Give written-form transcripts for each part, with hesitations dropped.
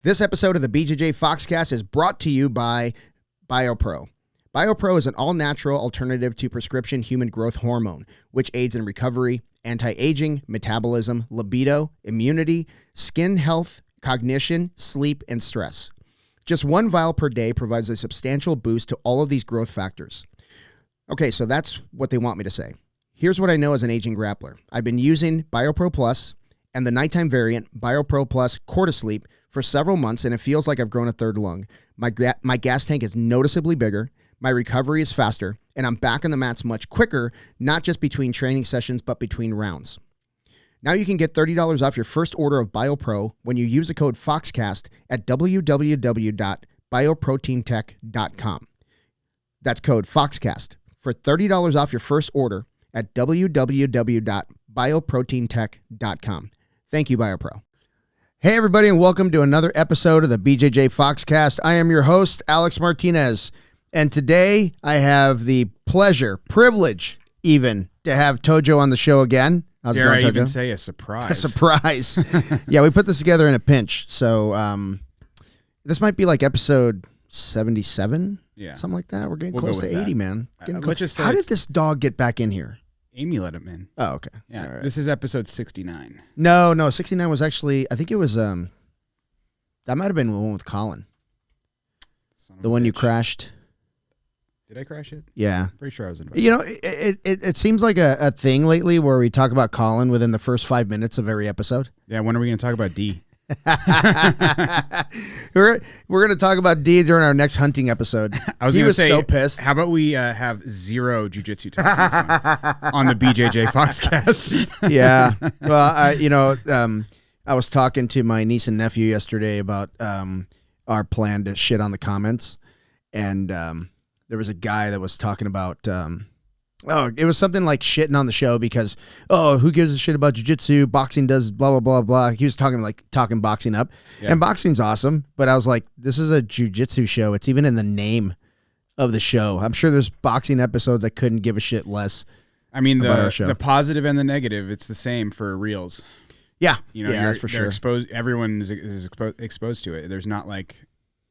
This episode of the BJJ Foxcast is brought to you by BioPro. BioPro is an all-natural alternative to prescription human growth hormone, which aids in recovery, anti-aging, metabolism, libido, immunity, skin health, cognition, sleep, and stress. Just one vial per day provides a substantial boost to all of these growth factors. Okay, so that's what they want me to say. Here's what I know as an aging grappler. I've been using BioPro Plus and the nighttime variant, BioPro Plus Cortisleep, for several months, and it feels like I've grown a third lung. My gas tank is noticeably bigger, my recovery is faster, and I'm back on the mats much quicker, not just between training sessions, but between rounds. Now you can get $30 off your first order of BioPro when you use the code FOXCAST at www.bioproteintech.com. That's code FOXCAST for $30 off your first order at www.bioproteintech.com. Thank you, BioPro. Hey, everybody, and welcome to another episode of the BJJ Foxcast. I am your host, Alex Martinez, and today I have the privilege, even, to have Tojo on the show again. How's it going, Tojo? Even say a surprise. A surprise. Yeah, we put this together in a pinch, so this might be like episode 77, something like that. We're getting close to 80, that. Man. Let's just say, how did this dog get back in here? Amy let him in. Oh, okay. Yeah, right. This is episode 69. No, 69 was actually, I think it was, that might have been the one with Colin. The one you crashed. Did I crash it? Yeah. Pretty sure I was invited. You know, it seems like a thing lately where we talk about Colin within the first 5 minutes of every episode. Yeah, when are we going to talk about D? We're going to talk about D during our next hunting episode. He was so pissed. How about we have zero jiu-jitsu talk on the BJJ Foxcast? Yeah. Well, I was talking to my niece and nephew yesterday about our plan to shit on the comments, and there was a guy that was talking about it was something like shitting on the show because, who gives a shit about jiu-jitsu? Boxing does blah, blah, blah, blah. He was talking boxing up. Yeah. And boxing's awesome, but I was like, this is a jiu-jitsu show. It's even in the name of the show. I'm sure there's boxing episodes I couldn't give a shit less. I mean, the positive and the negative, it's the same for reels. Yeah. You know, that's for sure. Exposed, everyone is exposed to it. There's not like,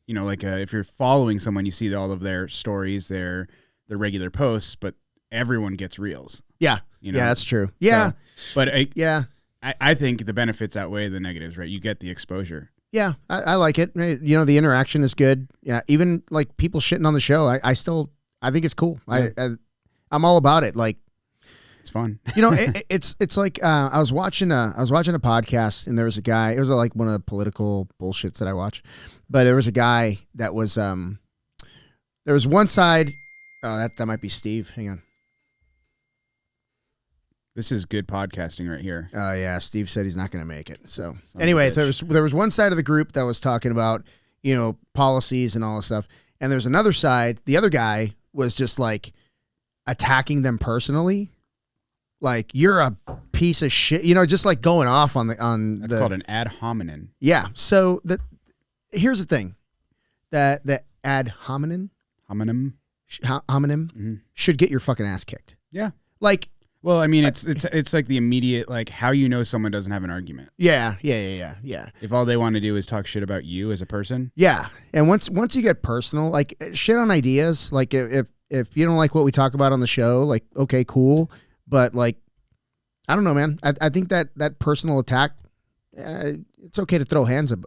if you're following someone, you see all of their stories, their regular posts, but everyone gets reels. Yeah. Yeah, that's true. Yeah. So, but I think the benefits outweigh the negatives, right? You get the exposure. Yeah, I like it. You know, the interaction is good. Yeah, even like people shitting on the show, I think it's cool. Yeah. I'm all about it. Like, it's fun. You know, it's like I was watching a podcast, and there was a guy. It was like one of the political bullshits that I watch, but there was a guy that was there was one side. Oh, that might be Steve. Hang on. This is good podcasting right here. Oh, yeah. Steve said he's not going to make it. So anyway, there was one side of the group that was talking about, policies and all this stuff. And there's another side. The other guy was just like attacking them personally. Like, you're a piece of shit, just like going off on That's called an ad hominem. Yeah. So here's the thing, that the ad hominem should get your fucking ass kicked. Yeah. Like, well, I mean, it's like the immediate, like, how someone doesn't have an argument. Yeah. If all they want to do is talk shit about you as a person. Yeah, and once you get personal, like, shit on ideas, like, if you don't like what we talk about on the show, like, okay, cool, but, like, I don't know, man. I think that personal attack, it's okay to throw hands on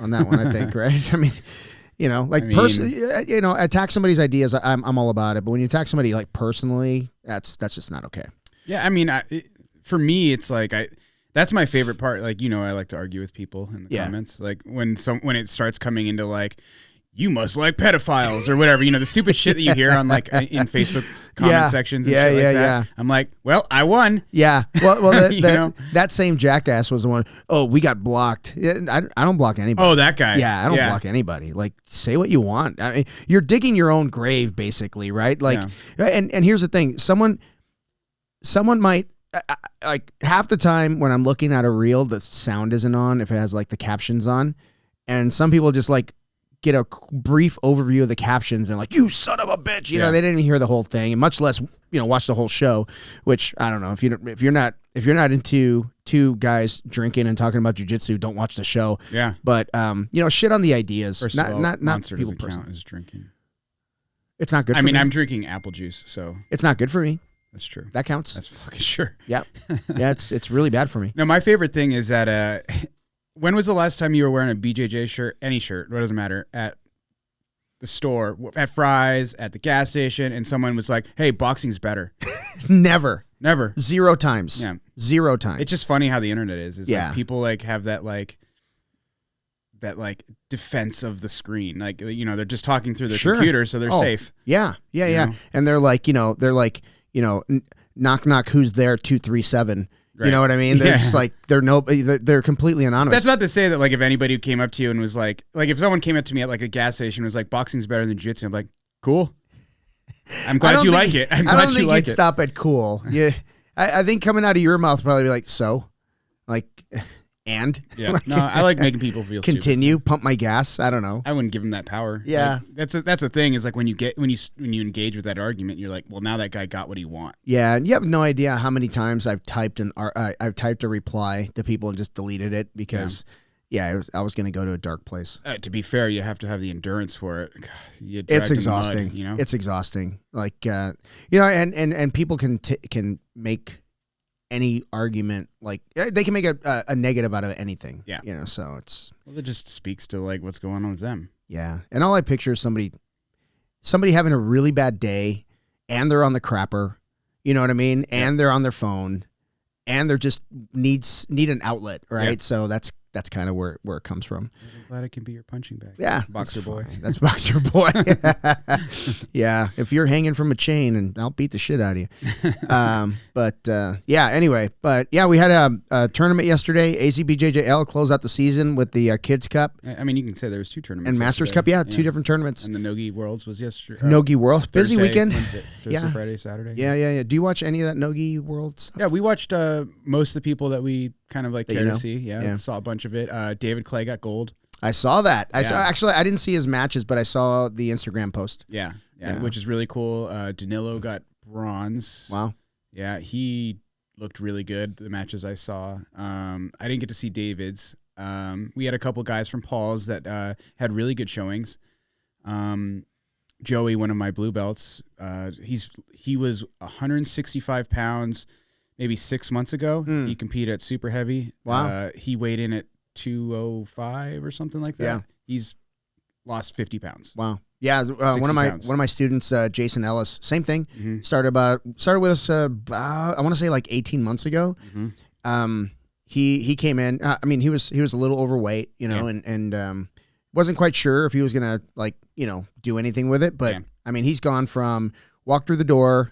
that one, I think, right? I mean, attack somebody's ideas, I'm all about it. But when you attack somebody like personally, that's just not okay. Yeah, I mean, for me, it's like that's my favorite part. Like, I like to argue with people in the comments. Like when it starts coming into like, you must like pedophiles or whatever, the stupid shit that you hear on like in Facebook comment sections. And shit like that. Yeah. I'm like, well, I won. Yeah. Well, that same jackass was the one. Oh, we got blocked. I don't block anybody. Oh, that guy. Yeah, I don't block anybody. Like, say what you want. I mean, you're digging your own grave, basically, right? Like, and here's the thing: someone might. Like, half the time when I'm looking at a reel, the sound isn't on if it has like the captions on, and some people just like get a brief overview of the captions and like, you son of a bitch, they didn't even hear the whole thing, and much less watch the whole show. Which, I don't know, if you're not if you're not into two guys drinking and talking about jiu-jitsu, don't watch the show. Yeah. But shit on the ideas. First of all, not Monster people doesn't count personally. as drinking. It's not good for me. I mean, I'm drinking apple juice, so It's not good for me. that's true. That counts. That's fucking sure. Yeah. Yeah, it's really bad for me. No, my favorite thing is that when was the last time you were wearing a BJJ shirt, any shirt, what doesn't matter, at the store, at Fry's, at the gas station, and someone was like, hey, boxing's better? Never. 0 times. Yeah. 0 times. It's just funny how the internet is. It's Yeah. like people like have that defense of the screen. Like, they're just talking through their computer, so they're safe. Yeah. Yeah. know? And they're like, knock, knock, who's there, 237. Right. You know what I mean? They're Yeah. just like, they're completely anonymous. That's not to say that, like, if anybody came up to you and was like if someone came up to me at like a gas station and was like, boxing's better than jiu-jitsu, I'm like, cool. I'm glad you like it. I'm I glad don't you think like you'd it. stop at cool. Yeah. I think coming out of your mouth probably be like, so? Like, and? Yeah. Like, No, I like making people feel stupid. continue, pump my gas. I don't know. I wouldn't give them that power. Yeah. Like, that's a thing, is like when you engage with that argument, you're like, well, now that guy got what he want. Yeah, and you have no idea how many times I've typed a reply to people and just deleted it because, I was going to go to a dark place. To be fair, you have to have the endurance for it. God, It's exhausting. It's exhausting. Like, and people can make any argument, like they can make a negative out of anything. Yeah. So it's. Well, it just speaks to like what's going on with them. Yeah, and all I picture is somebody having a really bad day, and they're on the crapper, you know what I mean, and they're on their phone, and they're just need an outlet, right? Yeah. So that's kind of where it comes from. I'm glad I can be your punching bag. Yeah, Boxer boy. fine. That's Boxer boy. Yeah, if you're hanging from a chain, and I'll beat the shit out of you. Anyway, we had a tournament yesterday. AZBJJL closed out the season with the Kids Cup I mean, you can say there was 2 tournaments. and Masters yesterday. Cup. Yeah, 2 different tournaments. And the Nogi Worlds was yesterday. Nogi World, busy weekend. Thursday, Yeah. Friday, Saturday. Yeah. Do you watch any of that Nogi World stuff? Yeah, we watched most of the people that we kind of like care to see. Yeah. Saw a bunch of it. David Clay got gold. I saw that. I Yeah. didn't see his matches, but I saw the Instagram post. Yeah, Yeah. which is really cool. Danilo got bronze. Wow. Yeah, he looked really good, the matches I saw. I didn't get to see David's. We had a couple guys from Paul's that had really good showings. Joey, one of my blue belts, he was 165 pounds maybe 6 months ago. He competed at super heavy. Wow. He weighed in at 205 or something like that. Yeah. He's lost 50 pounds. Wow. Yeah, one of my students, Jason Ellis, same thing. Mm-hmm. Started with us. I want to say like 18 months ago. Mm-hmm. He came in. He was a little overweight, and wasn't quite sure if he was gonna do anything with it. But he's gone from walk through the door,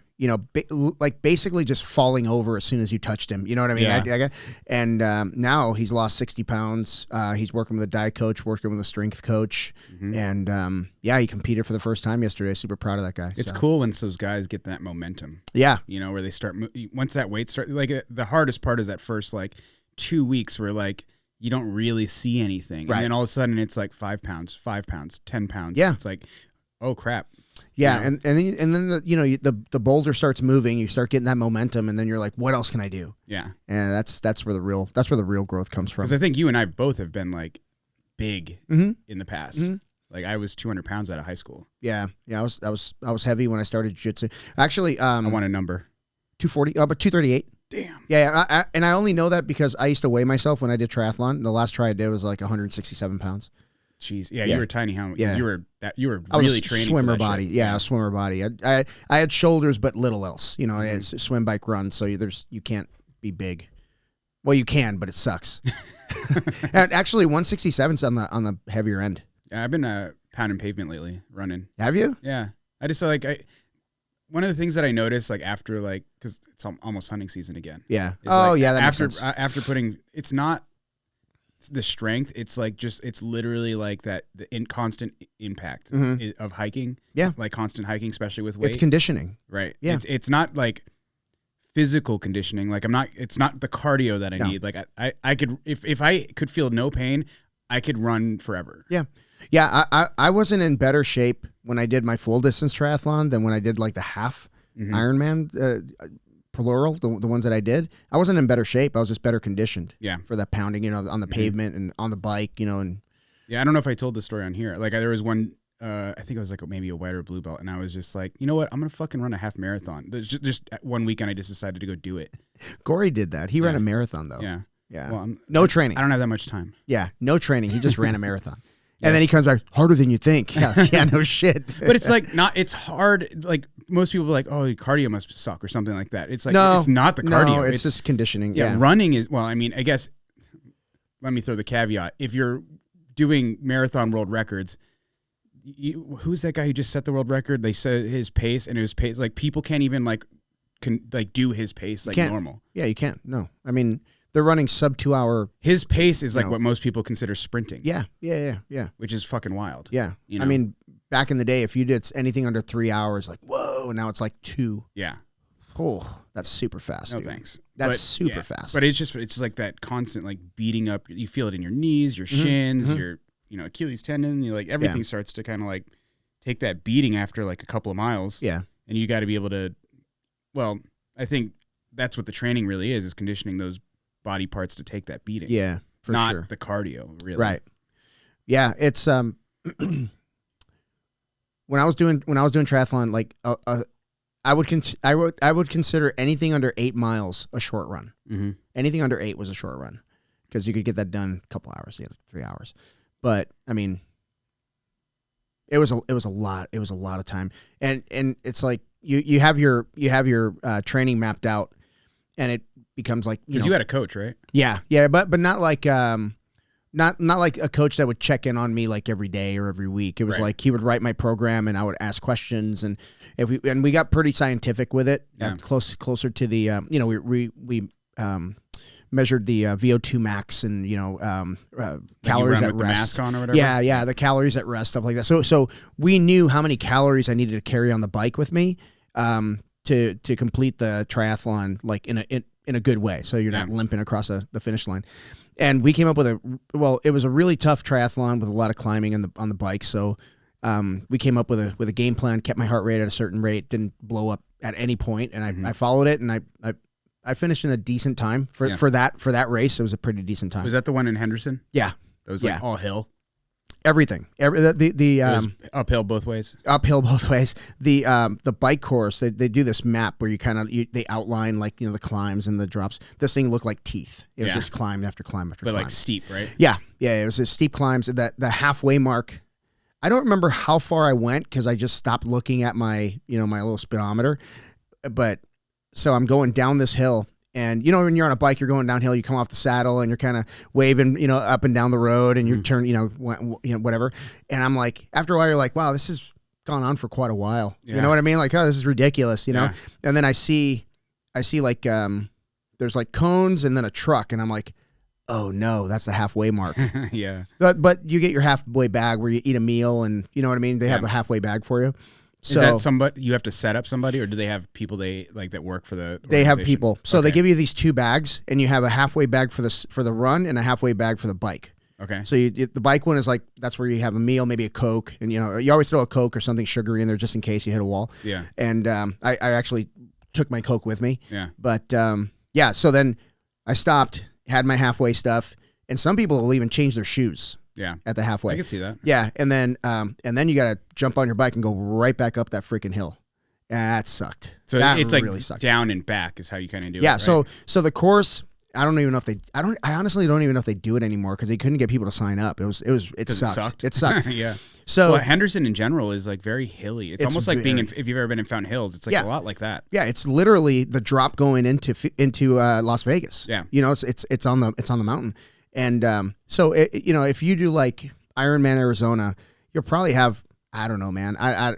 basically just falling over as soon as you touched him. You know what I mean? Yeah. And now he's lost 60 pounds. He's working with a diet coach, working with a strength coach. Mm-hmm. And he competed for the first time yesterday. Super proud of that guy. It's cool when those guys get that momentum. Yeah. Where they start, once that weight starts, like the hardest part is that first 2 weeks where you don't really see anything. Right. And then all of a sudden it's 5 pounds, 10 pounds. Yeah. It's like, oh crap. Yeah, and then the boulder starts moving. You start getting that momentum, and then you're like, "What else can I do?" Yeah, and that's where the real growth comes from. Because I think you and I both have been big in the past. Mm-hmm. I was 200 pounds out of high school. Yeah. I was heavy when I started jiu-jitsu. Actually, I want a number. 240, but 238. Damn. Yeah, and I only know that because I used to weigh myself when I did triathlon. The last try I did was 167 pounds. Jeez, yeah, you were tiny. How? Yeah, you were I really was training swimmer for that body. shit. Yeah, swimmer body. I had shoulders, but little else. It's swim, bike, run. So you can't be big. Well, you can, but it sucks. And actually, 167's on the heavier end. Yeah, I've been pounding pavement lately, running. Have you? Yeah, I just one of the things that I noticed after because it's almost hunting season again. Yeah. That makes sense. After putting, it's not the strength, it's it's literally the constant impact of hiking. Yeah, constant hiking, especially with weight. It's conditioning, right? Yeah, it's not physical conditioning. It's not the cardio that I need. I could if I could feel no pain, I could run forever. Yeah. I wasn't in better shape when I did my full distance triathlon than when I did the half Ironman. plural, the ones that I did, I wasn't in better shape. I was just better conditioned. Yeah. For that pounding, on the pavement and on the bike, and. Yeah, I don't know if I told the story on here. Like there was one, I think it was like maybe a white or blue belt, and I was just like, you know what, I'm gonna fucking run a half marathon. There's just one weekend I just decided to go do it. Corey did that. He ran a marathon though. Yeah. Yeah. Well, no training. I don't have that much time. Yeah, no training. He just ran a marathon. And then he comes back, harder than you think. Yeah, no shit. But it's like it's hard. Like most people are like, oh, cardio must suck or something like that. It's like, it's not the cardio. No, it's just conditioning. Yeah. Running is, well, I mean, I guess, let me throw the caveat. If you're doing marathon world records, who's that guy who just set the world record? They said his pace, and it was pace. Like people can't even do his pace like normal. Yeah, you can't. No. I mean, they're running sub 2 hour. His pace is like what most people consider sprinting. Yeah. Which is fucking wild. Yeah. I mean, back in the day, if you did anything under 3 hours, like, whoa, now it's like 2. Yeah. Oh, that's super fast. No, dude. thanks. That's super fast. But it's like that constant like beating up. You feel it in your knees, your shins, your Achilles tendon. You like everything starts to kind of like take that beating after like a couple of miles. Yeah. And you got to be able to. Well, I think that's what the training really is conditioning those body parts to take that beating. Yeah, for not sure. The cardio, really. Right. Yeah, it's when I was doing triathlon, like I would consider anything under 8 miles a short run. Mm-hmm. Anything under 8 was a short run because you could get that done a couple hours, 3 hours. But I mean, it was a lot. It was a lot of time, and it's like you have your training mapped out, and it becomes like because you had a coach, right? Yeah, but not like not like a coach that would check in on me like every day or every week. It was like he would write my program and I would ask questions, and we got pretty scientific with it. Yeah. Closer to the we measured the VO2 max and calories at rest. The mask on or whatever. Yeah, the calories at rest, stuff like that. So we knew how many calories I needed to carry on the bike with me to complete the triathlon like in a good way. So you're not limping across the finish line. And we came up with it was a really tough triathlon with a lot of climbing on the bike. So we came up with a game plan, kept my heart rate at a certain rate, didn't blow up at any point, and I followed it, and I finished in a decent time for that race. It was a pretty decent time. Was that the one in Henderson? Yeah. That was like all hill? Everything. The uphill both ways. Uphill both ways. The bike course, they do this map where they outline like the climbs and the drops. This thing looked like teeth. It was just climb after climb after climb. But like steep, right? Yeah. It was steep climbs. The halfway mark. I don't remember how far I went because I just stopped looking at my my little speedometer. But so I'm going down this hill. And, when you're on a bike, you're going downhill, you come off the saddle and you're kind of waving, up and down the road and you turn, whatever. And I'm like, after a while, you're like, wow, this has gone on for quite a while. Yeah. You know what I mean? Like, oh, this is ridiculous, And then I see like, there's like cones and then a truck. And I'm like, oh no, that's the halfway mark. Yeah. But you get your halfway bag where you eat a meal and you know what I mean? They have a halfway bag for you. So, is that somebody you have to set up somebody, or do they have people that work for the? They have people, so they give you these 2 bags, and you have a halfway bag for the run and a halfway bag for the bike. Okay. So the bike one is like that's where you have a meal, maybe a Coke, and you always throw a Coke or something sugary in there just in case you hit a wall. Yeah. And I actually took my Coke with me. Yeah. But so then I stopped, had my halfway stuff, and some people will even change their shoes. Yeah. At the halfway. I can see that. Yeah. And then you got to jump on your bike and go right back up that freaking hill. That sucked. So that it's really like sucked. Down and back is how you kind of do it. Yeah. Right? So the course, I honestly don't even know if they do it anymore because they couldn't get people to sign up. It sucked. It sucked. Yeah. So Henderson in general is like very hilly. It's almost like being if you've ever been in Fountain Hills, it's like a lot like that. Yeah. It's literally the drop going into Las Vegas. Yeah. It's on the mountain. And so if you do like Ironman Arizona, you'll probably have, I don't know, man, I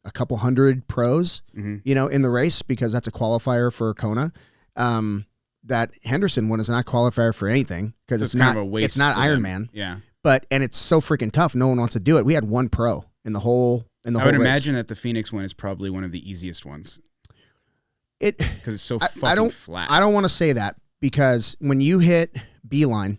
a couple hundred pros, in the race because that's a qualifier for Kona. That Henderson one is not a qualifier for anything because it's not Ironman. Yeah. And it's so freaking tough. No one wants to do it. We had 1 pro in the whole I would imagine that the Phoenix one is probably one of the easiest ones. Because it's so fucking flat. I don't want to say that because when you hit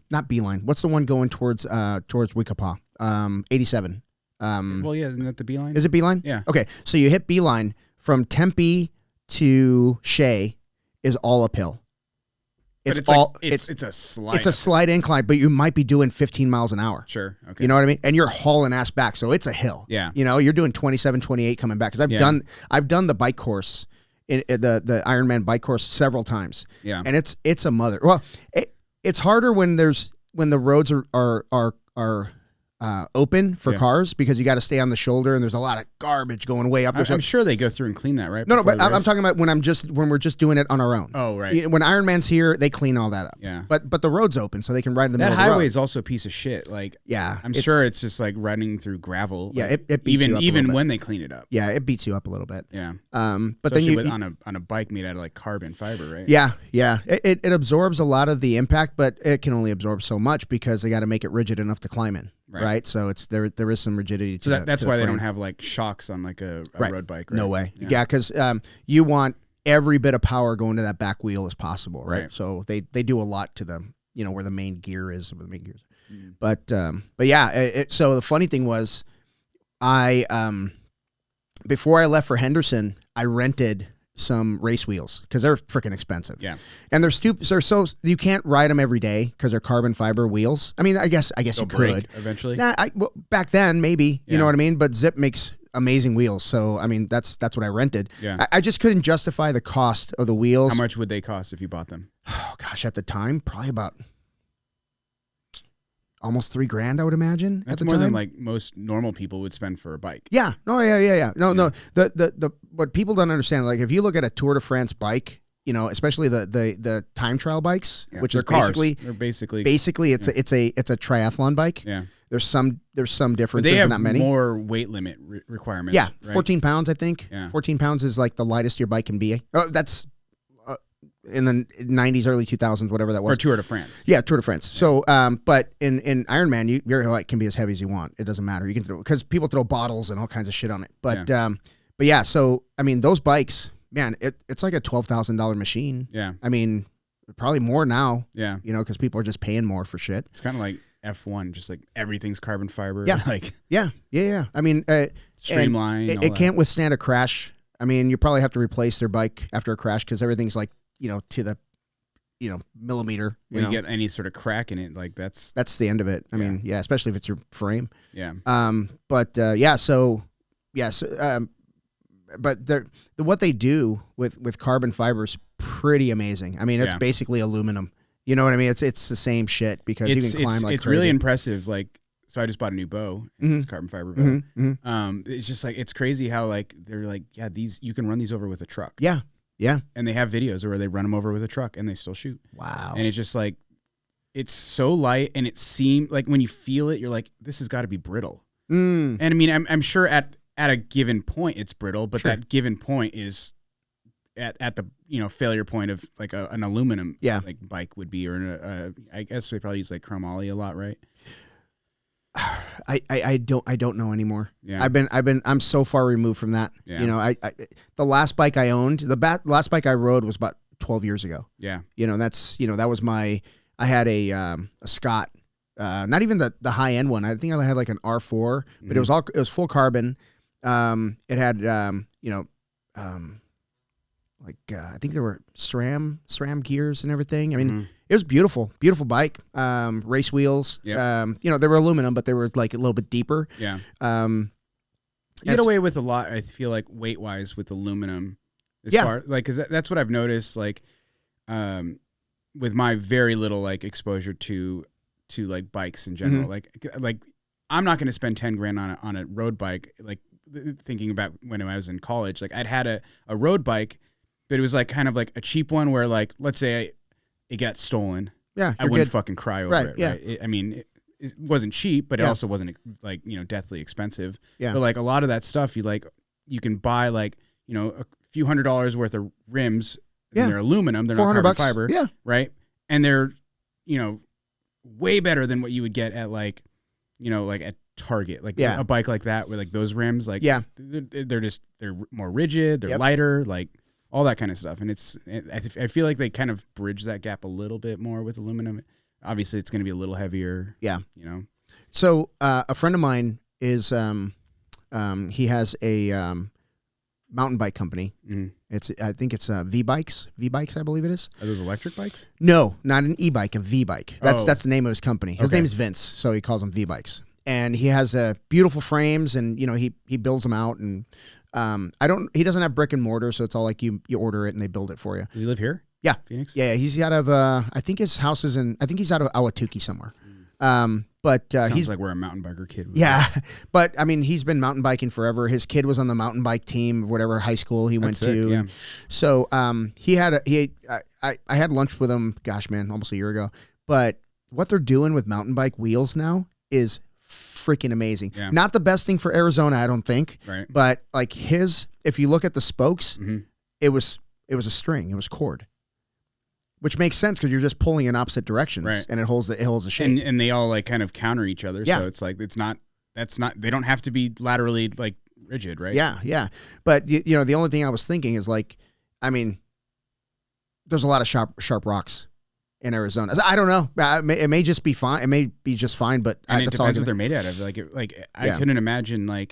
not Beeline. What's the one going towards Wichita? 87. Well, yeah, isn't that the Beeline? Is it Beeline? Yeah. Okay, so you hit Beeline from Tempe to Shea is all uphill. It's a slight. It's a slight incline, but you might be doing 15 miles an hour. Sure. Okay. You know what I mean? And you're hauling ass back, so it's a hill. Yeah. You know, you're doing 27, 28 coming back. Because I've done the bike course, the Ironman bike course several times. Yeah. And it's a mother. Well, it's harder when the roads are open for cars, because you got to stay on the shoulder, and there's a lot of garbage going way up there. I'm sure they go through and clean that, right? No, but I'm talking about when we're just doing it on our own. Oh, right. When Ironman's here, they clean all that up. Yeah. But the road's open, so they can ride in the middle of the road. That highway is also a piece of shit. Like, yeah, I'm sure it's just like running through gravel. Yeah, like, it beats you up even a when they clean it up. Yeah, it beats you up a little bit. Yeah. But especially then on a bike made out of like carbon fiber, right? Yeah. It absorbs a lot of the impact, but it can only absorb so much because they got to make it rigid enough to climb in. Right. So there is some rigidity to that's to why the they frame. don't have like shocks on like a road bike. Right? No way. Yeah, because you want every bit of power going to that back wheel as possible, right? So they do a lot to the, where the main gear is, where the main gears. But yeah, so the funny thing was, before I left for Henderson, I rented some race wheels because they're freaking expensive. Yeah. And they're stupid. So you can't ride them every day because they're carbon fiber wheels. I mean, I guess you could eventually. Nah, well, back then maybe, you know what I mean? But Zip makes amazing wheels. So, I mean, that's what I rented. Yeah. I just couldn't justify the cost of the wheels. How much would they cost if you bought them? Oh gosh, at the time, probably about almost $3,000, I would imagine. That's at the more time. than like most normal people would spend for a bike. Yeah. No, yeah. No. The what people don't understand, like if you look at a Tour de France bike, especially the time trial bikes, which is cars. basically it's a triathlon bike. Yeah. There's some differences, but they have but not many. More weight limit requirements. Yeah, right? 14 pounds, I think. Yeah. 14 pounds is like the lightest your bike can be. Oh, that's in the 90s, early 2000s, whatever that was. For Tour de France. Yeah, Tour de France. Yeah. So, but in Ironman, your bike can be as heavy as you want. It doesn't matter. You can throw, because people throw bottles and all kinds of shit on it. But yeah. So I mean, those bikes, man, it's like a $12,000 machine. Yeah. I mean, probably more now. Yeah. Because people are just paying more for shit. It's kind of like F1, just like everything's carbon fiber. Yeah. Like. Yeah. I mean, streamline. It can't withstand a crash. I mean, you probably have to replace their bike after a crash because everything's like, to the, millimeter. When you get any sort of crack in it, like that's the end of it. I mean, yeah, especially if it's your frame. Yeah. But what they do with carbon fiber is pretty amazing. I mean, it's basically aluminum. You know what I mean? It's the same shit because you can climb like it's crazy. Really impressive. Like, so I just bought a new bow. It's carbon fiber bow. It's just like, it's crazy how like they're like, yeah, these you can run these over with a truck. Yeah. And they have videos where they run them over with a truck and they still shoot. Wow. And it's just like, it's so light, and it seemed like when you feel it, you're like, this has got to be brittle. And I mean, I'm sure at a given point it's brittle, but that given point is at the failure point of like an aluminum like bike would be, or I guess they probably use like chromoly a lot, right? I don't know anymore. Yeah. I'm so far removed from that. Yeah. The last bike I owned, last bike I rode was about 12 years ago. Yeah. That was I had a Scott, not even the high end one. I think I had like an R4, but it was full carbon. It had, I think there were SRAM gears and everything. I mean, it was beautiful bike. Race wheels. Yep. They were aluminum, but they were like a little bit deeper. Yeah. You get away with a lot, I feel like, weight wise with aluminum. Because that's what I've noticed. Like, with my very little like exposure to like bikes in general, like I'm not going to spend $10,000 on a road bike. Like, thinking about when I was in college, like I'd had a road bike, but it was like kind of like a cheap one where, like, let's say it got stolen. Yeah, I wouldn't fucking cry over it. Yeah. Right? I mean, it wasn't cheap, but it also wasn't like, deathly expensive. Yeah. But like a lot of that stuff, you can buy like, a few $100s worth of rims. Yeah. And they're aluminum. They're not carbon fiber. Yeah. Right. And they're, way better than what you would get at like, like at Target, like a bike like that with like those rims, like they're more rigid, they're lighter, like all that kind of stuff. And I feel like they kind of bridge that gap a little bit more with aluminum. Obviously, it's going to be a little heavier. Yeah. So a friend of mine is he has a mountain bike company. I think it's V-Bikes, I believe it is. Are those electric bikes? No, not an e-bike, a V-Bike. That's the name of his company. His name is Vince, so he calls them V-Bikes. And he has beautiful frames, and he builds them out. And he doesn't have brick and mortar, so it's all like you order it and they build it for you. Does he live here? Yeah, Phoenix. Yeah, he's out of I think his house is I think he's out of Ahwatukee somewhere. But sounds like where a mountain biker kid was. Yeah, but I mean, he's been mountain biking forever. His kid was on the mountain bike team, whatever high school he went to. Yeah. So I had lunch with him. Gosh, man, almost a year ago. But what they're doing with mountain bike wheels now is freaking amazing. Yeah. Not the best thing for Arizona, I don't think. Right. But like if you look at the spokes, it was a string. It was cord. Which makes sense because you're just pulling in opposite directions, and it holds the shape. And they all like kind of counter each other, so it's like they don't have to be laterally like rigid, right? Yeah. But the only thing I was thinking is like, I mean, there's a lot of sharp rocks in Arizona. I don't know. It may just be fine. It may be just fine, but it depends what they're made out of. I couldn't imagine the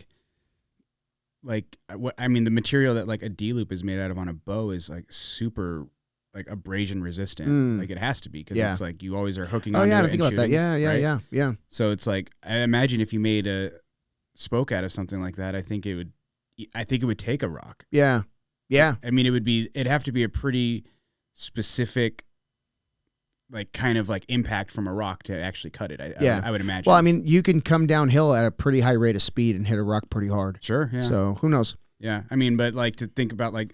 material that like a D loop is made out of on a bow is like super like abrasion resistant. Like it has to be because it's like you always are hooking on. Oh yeah, I didn't think about that. Yeah. So it's like I imagine if you made a spoke out of something like that, I think it would take a rock. Yeah. I mean, it'd have to be a pretty specific like kind of like impact from a rock to actually cut it. I would imagine. Well, I mean, you can come downhill at a pretty high rate of speed and hit a rock pretty hard. Sure. Yeah. So who knows? Yeah. I mean, but like to think about like,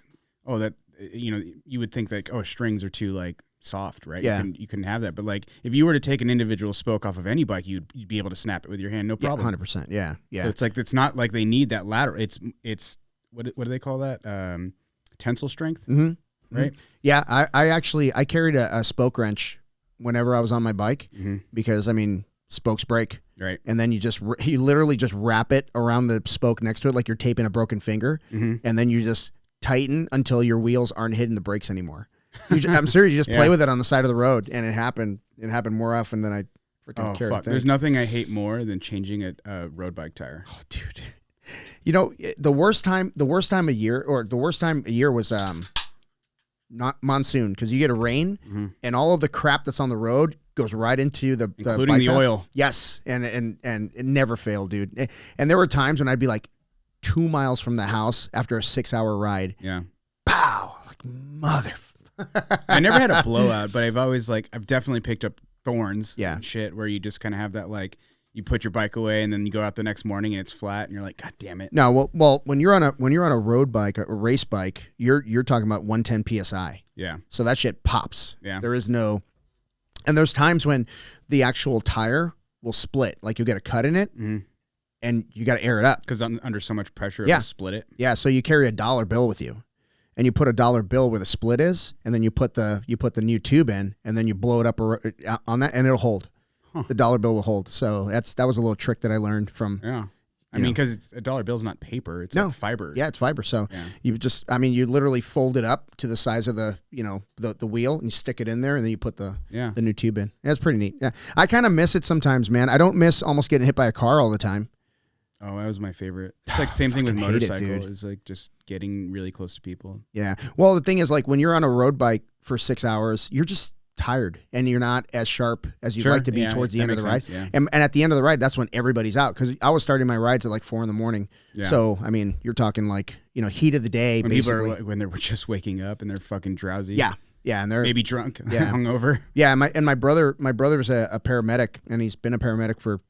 you would think that, strings are too like soft, right? Yeah. You couldn't have that. But like if you were to take an individual spoke off of any bike, you'd be able to snap it with your hand, no problem. 100%. Yeah. So it's like, it's not like they need that lateral. It's what do they call that? Tensile strength. Right. Yeah. I carried a spoke wrench whenever I was on my bike because I mean, spokes break. Right. And then you literally just wrap it around the spoke next to it like you're taping a broken finger. And then you just tighten until your wheels aren't hitting the brakes anymore. I'm serious. You just play with it on the side of the road, and it happened more often than I freaking cared. Fuck. There's nothing I hate more than changing a road bike tire. Oh, dude. The worst time of year was not monsoon because you get a rain and all of the crap that's on the road goes right into including the oil. Yes, and it never failed, dude. And there were times when I'd be like 2 miles from the house after a 6-hour ride. Yeah. Pow! Like mother. I never had a blowout, but I've definitely picked up thorns. Yeah. And shit, where you just kind of have that like you put your bike away and then you go out the next morning and it's flat and you're like, God damn it. No, well, when you're on a road bike, a race bike, you're talking about 110 psi. Yeah. So that shit pops. Yeah. There is no, and there's times when the actual tire will split, like you'll get a cut in it. And you got to air it up. Because under so much pressure, it'll split it. Yeah, so you carry a $1 bill with you. And you put a $1 bill where the split is, and then you put the new tube in, and then you blow it up on that, and it'll hold. The $1 bill will hold. So that was a little trick that I learned from. Yeah. I mean, because a $1 bill is not paper; it's like fiber. Yeah, it's fiber. So you you literally fold it up to the size of the wheel, and you stick it in there, and then you put the new tube in. That's pretty neat. Yeah, I kind of miss it sometimes, man. I don't miss almost getting hit by a car all the time. Oh, that was my favorite. It's like the same thing with motorcycle. It's like just getting really close to people. Yeah. Well, the thing is, like when you're on a road bike for 6 hours, you're just tired and you're not as sharp as you'd like to be towards the end of the ride. Yeah. And at the end of the ride, that's when everybody's out because I was starting my rides at like 4 a.m. Yeah. So, I mean, you're talking like, heat of the day, when basically. People are when they're just waking up and they're fucking drowsy. Yeah. Yeah. And they're maybe drunk, hungover. Yeah. My brother's a paramedic and he's been a paramedic for,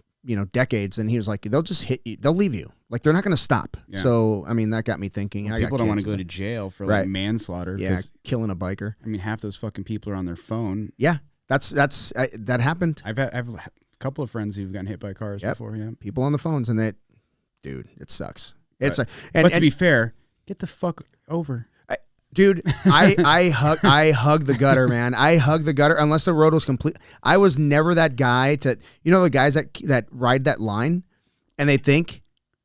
decades. And he was like, they'll just hit you. They'll leave you. Like, they're not going to stop. Yeah. So, I mean, that got me thinking. Well, people don't want to go to jail for like manslaughter. Yeah, killing a biker. I mean, half those fucking people are on their phone. Yeah, that happened. I've a couple of friends who've gotten hit by cars before. Yeah, people on the phones, and dude, it sucks. But to be fair, get the fuck over. Dude, I hug the gutter, man. I hug the gutter unless the road was complete. I was never that guy the guys that ride that line, and they think.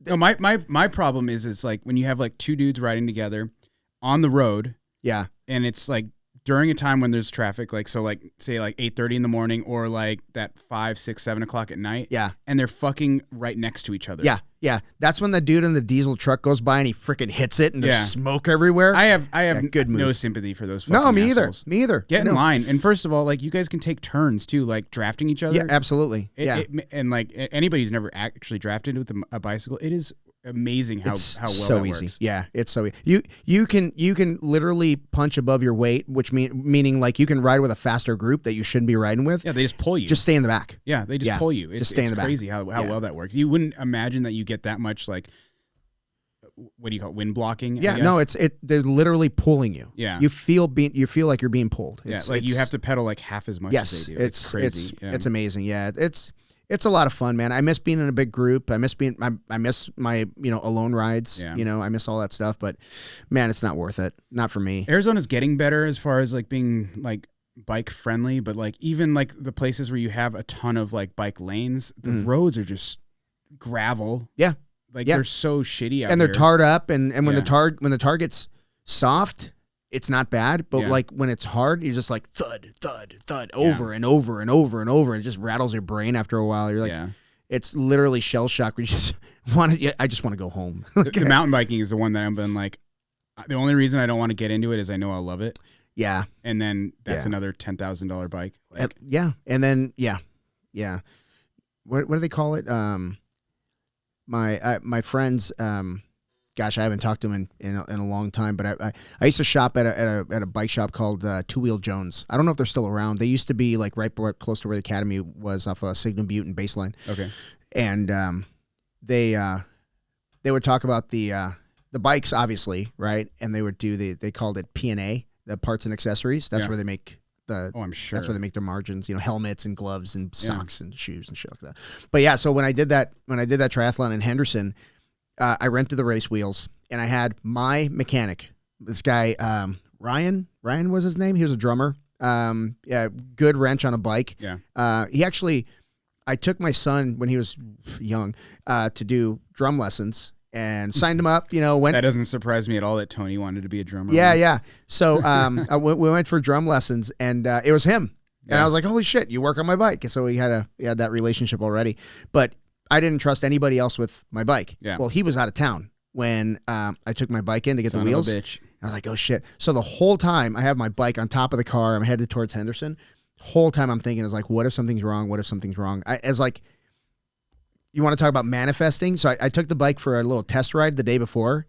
No, my problem is it's like when you have like two dudes riding together on the road. Yeah, and it's like during a time when there's traffic, like, so like say like 8:30 in the morning or like that 5, 6, 7 o'clock at night. Yeah. And they're fucking right next to each other. Yeah. Yeah. That's when the dude in the diesel truck goes by and he freaking hits it and there's smoke everywhere. I have good no move. sympathy for those fucking No, me assholes. either. Me either. Get in line. And first of all, like, you guys can take turns too, like drafting each other. Yeah, absolutely. And like anybody who's never actually drafted with a bicycle, it is amazing how well so that easy. works. Yeah, it's so easy. You can literally punch above your weight, which meaning like you can ride with a faster group that you shouldn't be riding with. Yeah, they just pull you. Just stay in the back. Yeah, they just pull you. Just stay in the back. It's crazy how well that works. You wouldn't imagine that you get that much, like, what do you call it? Wind blocking? Yeah, no, they're literally pulling you. Yeah. You feel like you're being pulled. You have to pedal like half as much as they do. It's crazy. It's amazing. Yeah, it's a lot of fun, man. I miss being in a big group. I miss my alone rides. Yeah. I miss all that stuff. But man, it's not worth it. Not for me. Arizona's getting better as far as like being like bike friendly, but like even like the places where you have a ton of like bike lanes, the roads are just gravel. Yeah. Like they're so shitty out and they're here. tarred up, and when the tar gets soft, it's not bad. But like when it's hard, you're just like thud, thud, thud, over and over and over and over. It just rattles your brain after a while. You're like, it's literally shell shock. Where you just I just want to go home. The mountain biking is the one that I've been like, the only reason I don't want to get into it is I know I'll love it. Yeah, and then that's another $10,000 bike. Like, and then what do they call it? My friends, gosh, I haven't talked to him in a long time, but I used to shop at a bike shop called Two Wheel Jones. I don't know if they're still around. They used to be like right close to where the Academy was off of Signal Butte and Baseline. Okay, and they would talk about the bikes, obviously, right? And they would do they called it P&A, the parts and accessories. That's where they make. I'm sure that's where they make their margins, helmets and gloves and socks and shoes and shit like that. But yeah, so when I did that triathlon in Henderson, I rented the race wheels and I had my mechanic, this guy, Ryan was his name. He was a drummer. Good wrench on a bike. Yeah. I took my son when he was young, to do drum lessons. And signed him up, went. That doesn't surprise me at all that Tony wanted to be a drummer. Yeah. So we went for drum lessons, and it was him. Yeah. And I was like, "Holy shit, you work on my bike!" So we had that relationship already. But I didn't trust anybody else with my bike. Yeah. Well, he was out of town when I took my bike in to get the wheels. Son of a bitch. I was like, "Oh shit!" So the whole time I have my bike on top of the car. I'm headed towards Henderson. Whole time I'm thinking is like, "What if something's wrong? What if something's wrong?" You want to talk about manifesting? So I took the bike for a little test ride the day before,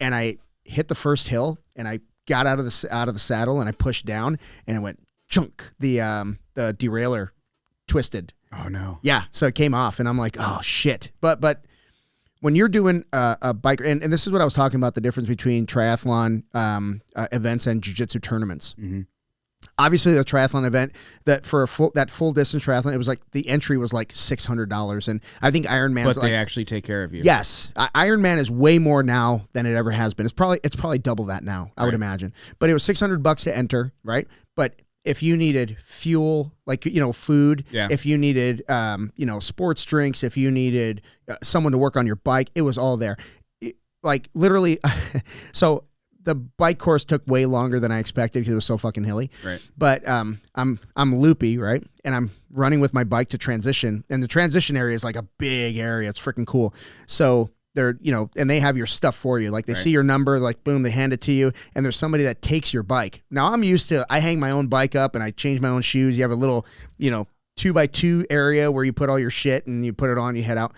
and I hit the first hill, and I got out of the saddle, and I pushed down, and it went chunk. The derailleur twisted. Oh no! Yeah, so it came off, and I'm like, oh shit. But when you're doing a bike, and this is what I was talking about, the difference between triathlon events and jiu-jitsu tournaments. Mm-hmm. Obviously, the triathlon event that for that full distance triathlon, it was like the entry was like $600, and I think Ironman's. But they actually take care of you. Yes, Ironman is way more now than it ever has been. It's probably double that now, I would imagine. But it was $600 to enter, right? But if you needed fuel, like food, if you needed sports drinks, if you needed someone to work on your bike, it was all there. Like literally, so. The bike course took way longer than I expected because it was so fucking hilly. Right. But I'm loopy, right? And I'm running with my bike to transition, and the transition area is like a big area. It's freaking cool. So they're and they have your stuff for you. Like they see your number, like boom, they hand it to you, and there's somebody that takes your bike. Now I'm used to I hang my own bike up and I change my own shoes. You have a little 2x2 area where you put all your shit and you put it on, you head out.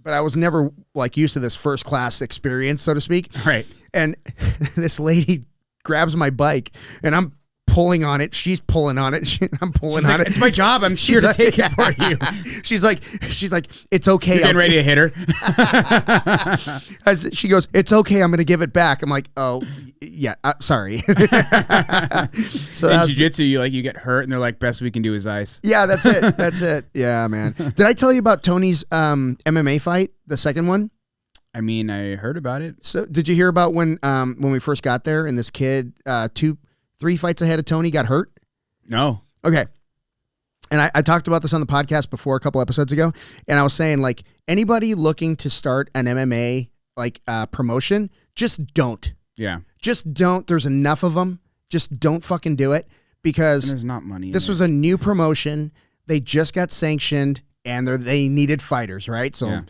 But I was never like used to this first class experience, so to speak. Right. And this lady grabs my bike and I'm pulling on it. She's pulling on it. I'm pulling on it. It's my job. I'm here to take it for you. She's like, it's okay. You're getting ready to hit her. She goes, it's okay. I'm going to give it back. I'm like, oh yeah, sorry. So in jiu-jitsu, you get hurt and they're like, best we can do is ice. Yeah, that's it. That's it. Yeah, man. Did I tell you about Tony's MMA fight, the second one? I mean, I heard about it. So did you hear about when we first got there and this kid, 3 fights ahead of Tony, got hurt? No. Okay. And I talked about this on the podcast before a couple episodes ago, and I was saying, like, anybody looking to start an MMA promotion, just don't. Yeah. just don't. There's enough of them. Just don't fucking do it because and there's not money. This was a new promotion. They just got sanctioned and they needed fighters, right? So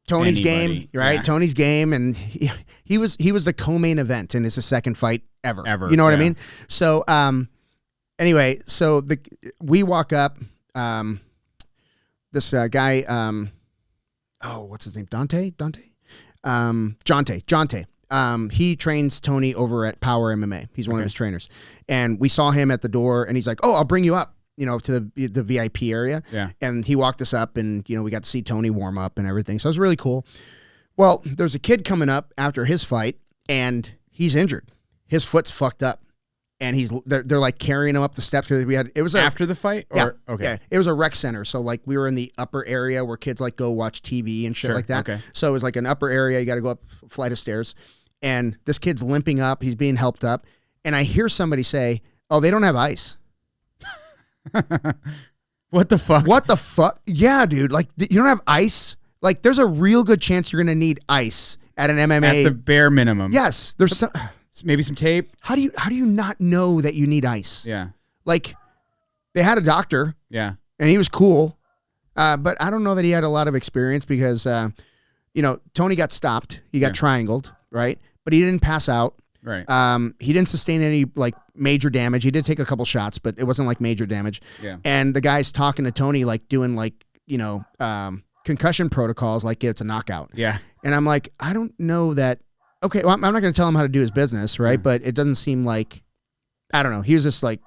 Tony's game, right? Yeah. Tony's game, and he was the co-main event, and it's the second fight ever. You know what I mean? So anyway, so we walk up. This guy, what's his name? Jonte. He trains Tony over at Power MMA. He's one of his trainers. And we saw him at the door, and he's like, oh, I'll bring you up, to the VIP area. Yeah. And he walked us up, and, we got to see Tony warm up and everything. So it was really cool. Well, there's a kid coming up after his fight, and he's injured. His foot's fucked up. And they're like carrying him up the steps because it was after the fight. Yeah, it was a rec center. So like we were in the upper area where kids like go watch TV and shit like that. Okay. So it was like an upper area. You got to go up a flight of stairs, and this kid's limping up. He's being helped up, and I hear somebody say, "Oh, they don't have ice." What the fuck? What the fuck? Yeah, dude. Like you don't have ice. Like there's a real good chance you're gonna need ice at an MMA. At the bare minimum. Yes, there's some. Maybe some tape. How do you not know that you need ice? Yeah. Like, they had a doctor. Yeah. And he was cool. But I don't know that he had a lot of experience because, Tony got stopped. He got triangled, right? But he didn't pass out. Right. He didn't sustain any, like, major damage. He did take a couple shots, but it wasn't, like, major damage. Yeah. And the guy's talking to Tony, like, doing, like, concussion protocols like it's a knockout. Yeah. And I'm like, I don't know that. Okay, well, I'm not going to tell him how to do his business, right? But it doesn't seem like, I don't know. He was just like,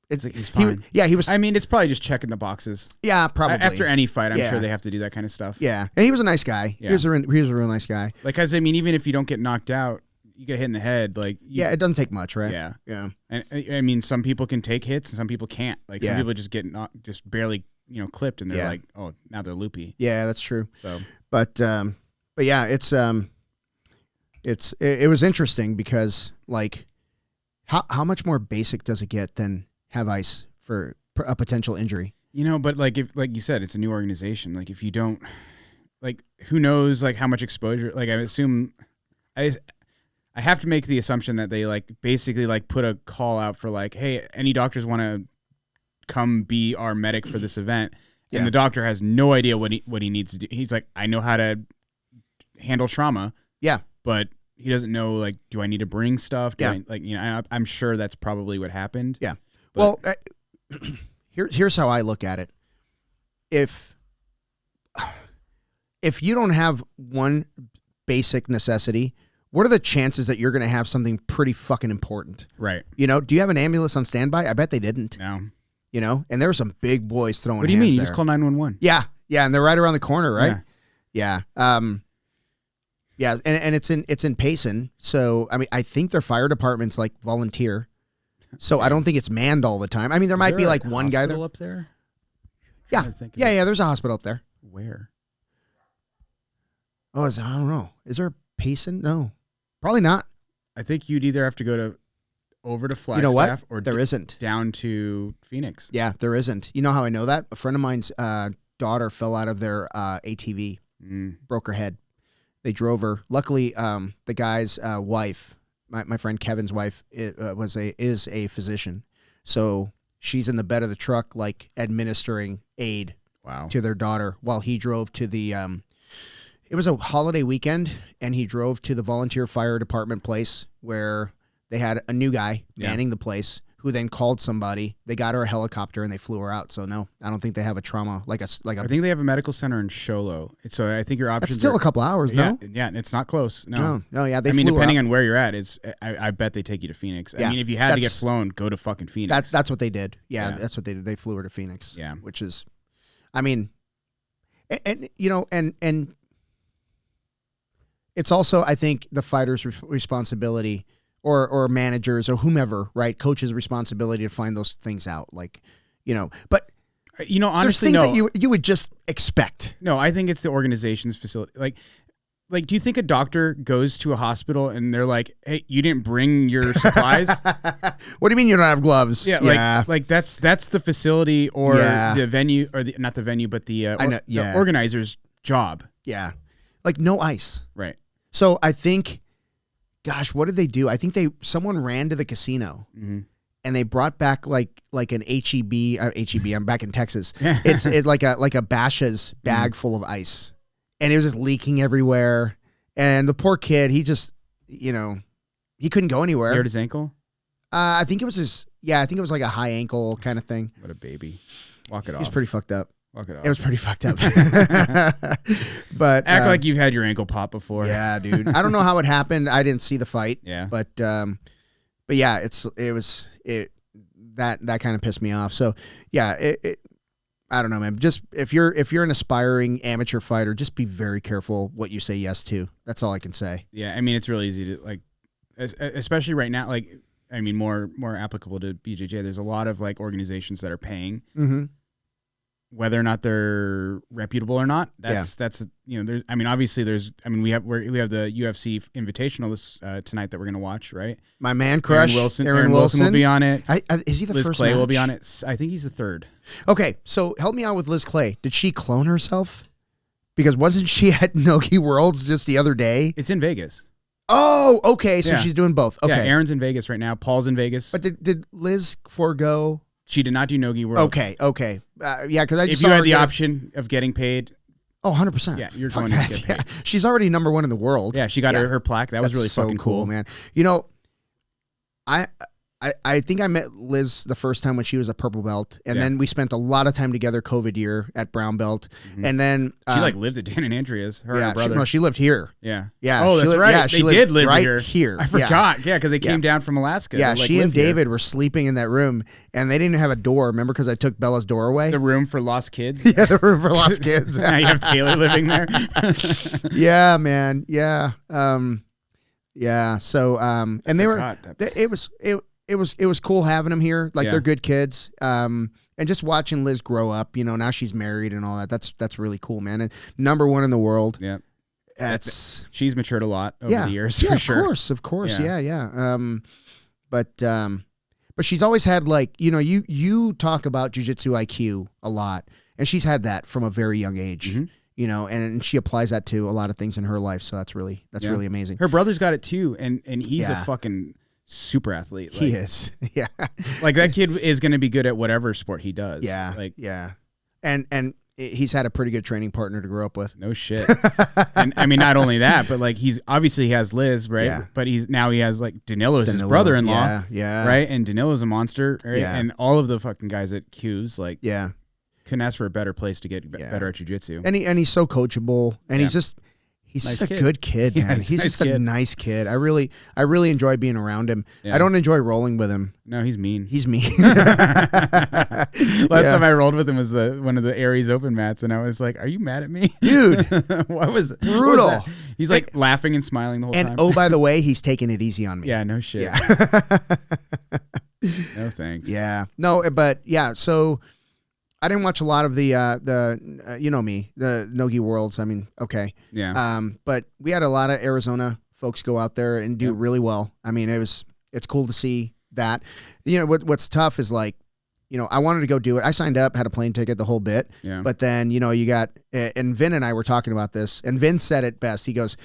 it's like he's fine. He was. I mean, it's probably just checking the boxes. Yeah, probably. After any fight, I'm sure they have to do that kind of stuff. Yeah, and he was a nice guy. Yeah. He was a real nice guy. Like, because I mean, even if you don't get knocked out, you get hit in the head. Like, it doesn't take much, right? Yeah, yeah. And I mean, some people can take hits, and some people can't. Like, some people just get just barely, clipped, and they're like, oh, now they're loopy. Yeah, that's true. So, but yeah, it was interesting because like how much more basic does it get than have ice for a potential injury? But like you said, it's a new organization. Like if you don't, like who knows like how much exposure? Like I assume I have to make the assumption that they like basically like put a call out for like, hey, any doctors want to come be our medic for this event, and the doctor has no idea what he needs to do. He's like, I know how to handle trauma. Yeah. But he doesn't know, like, do I need to bring stuff? I'm sure that's probably what happened. Yeah. But, well, here's how I look at it. If you don't have one basic necessity, what are the chances that you're going to have something pretty fucking important? Right. Do you have an ambulance on standby? I bet they didn't. No. And there were some big boys throwing hands. What do you mean? You there. just call 911. Yeah. Yeah. And they're right around the corner, right? Yeah. Yeah, and it's in Payson, so I mean I think their fire department's like volunteer, so I don't think it's manned all the time. I mean there might be like one guy there up there. Yeah, there's a hospital up there. Where? Oh, I don't know. Is there a Payson? No, probably not. I think you'd either have to go over to Flagstaff, you know what? Or there isn't down to Phoenix. Yeah, there isn't. You know how I know that? A friend of mine's daughter fell out of their ATV, broke her head. They drove her. Luckily, the guy's wife, my friend Kevin's wife, is a physician, so she's in the bed of the truck, like administering aid to their daughter while he drove to the. It was a holiday weekend, and he drove to the volunteer fire department place where they had a new guy manning the place, who then called somebody. They got her a helicopter and they flew her out. So no, I don't think they have a trauma like a. I think they have a medical center in Show Low. So I think your options. That's still a couple hours. No, yeah, it's not close. No, yeah. I mean, depending on where you're at, I bet they take you to Phoenix. I mean, if you had to get flown, go to fucking Phoenix. That's what they did. Yeah, that's what they did. They flew her to Phoenix. Yeah, which is, I mean, and it's also I think the fighter's responsibility. Or managers or whomever, right? Coach's responsibility to find those things out, like, But honestly, there's things that you would just expect. No, I think it's the organization's facility. Like, do you think a doctor goes to a hospital and they're like, "Hey, you didn't bring your supplies"? What do you mean you don't have gloves? Yeah, like that's the facility or the venue or not the venue, but the organizer's job. Yeah, like no ice. Right. So I think. gosh, what did they do? I think someone ran to the casino and they brought back like an HEB. I'm back in Texas. It's like a Basha's bag full of ice, and it was just leaking everywhere. And the poor kid, he just, he couldn't go anywhere. He hurt his ankle? I think it was I think it was like a high ankle kind of thing. What a baby. Walk it off. He's pretty fucked up. Walk it off. It was pretty fucked up. But act like you've had your ankle pop before. Yeah, dude. I don't know how it happened. I didn't see the fight. Yeah. But yeah, that kind of pissed me off. So yeah, I don't know, man. Just if you're an aspiring amateur fighter, just be very careful what you say yes to. That's all I can say. Yeah, I mean, it's really easy to like, especially right now. Like, I mean, more applicable to BJJ. There's a lot of like organizations that are paying, whether or not they're reputable or not. That's there's. I mean, obviously there's. I mean, we have the UFC Invitational this tonight that we're gonna watch, right? My man crush, Aaron Wilson will be on it. Is he the Liz first? Clay match? will be on it. I think he's the third. Okay, so help me out with Liz Clay. Did she clone herself? Because wasn't she at Nogi Worlds just the other day? It's in Vegas. Oh, okay. So she's doing both. Okay. Yeah, Aaron's in Vegas right now. Paul's in Vegas. But did Liz forego? She did not do Nogi Worlds. Okay. Yeah, because if you had the option of getting paid. Oh, 100%. Yeah, you're going to get paid. Yeah. She's already number one in the world. Yeah, she got her plaque. That's really so fucking cool, man. I think I met Liz the first time when she was a purple belt, and then we spent a lot of time together COVID year at brown belt, and then she like lived at Dan and Andrea's. Her and her brother. She lived here. Yeah. Oh, that's right. Yeah, they did live right here. I forgot. Yeah, because they came down from Alaska. Yeah, like, she and David were sleeping in that room, and they didn't have a door. Remember, because I took Bella's door away. The room for lost kids. Yeah, the room for lost kids. Now you have Taylor living there. Yeah, man. Yeah. Yeah. So, and they were. It was cool having them here. Like they're good kids. And just watching Liz grow up, now she's married and all that. That's really cool, man. And number one in the world. Yeah. She's matured a lot over the years, for sure. Of course. Yeah. But she's always had like, you talk about jiu-jitsu IQ a lot, and she's had that from a very young age. And she applies that to a lot of things in her life. So that's really amazing. Her brother's got it too, and he's a fucking super athlete. He is. Yeah. Like that kid is going to be good at whatever sport he does. Yeah. Yeah. And he's had a pretty good training partner to grow up with. No shit. And I mean, not only that, but like he has Liz, right? Yeah. But he has like Danilo's his brother-in-law. Yeah. Right. And Danilo's a monster. Right. Yeah. And all of the fucking guys at Q's, like, yeah, couldn't ask for a better place to get better at jiu-jitsu. And he's so coachable, and he's just a good kid, man. He's just a nice kid. I really enjoy being around him. Yeah. I don't enjoy rolling with him. No, he's mean. He's mean. Last time I rolled with him was one of the Aries Open mats, and I was like, "Are you mad at me, dude?" What was it? Brutal. What was he's like laughing and smiling the whole time. And oh, by the way, he's taking it easy on me. Yeah, no shit. Yeah. No thanks. Yeah, no, but yeah. So I didn't watch a lot of the Nogi Worlds. I mean, okay. Yeah. But we had a lot of Arizona folks go out there and do really well. I mean, it's cool to see that. What's tough is like, I wanted to go do it. I signed up, had a plane ticket, the whole bit. Yeah. But then, you got, and Vin and I were talking about this, and Vin said it best. He goes,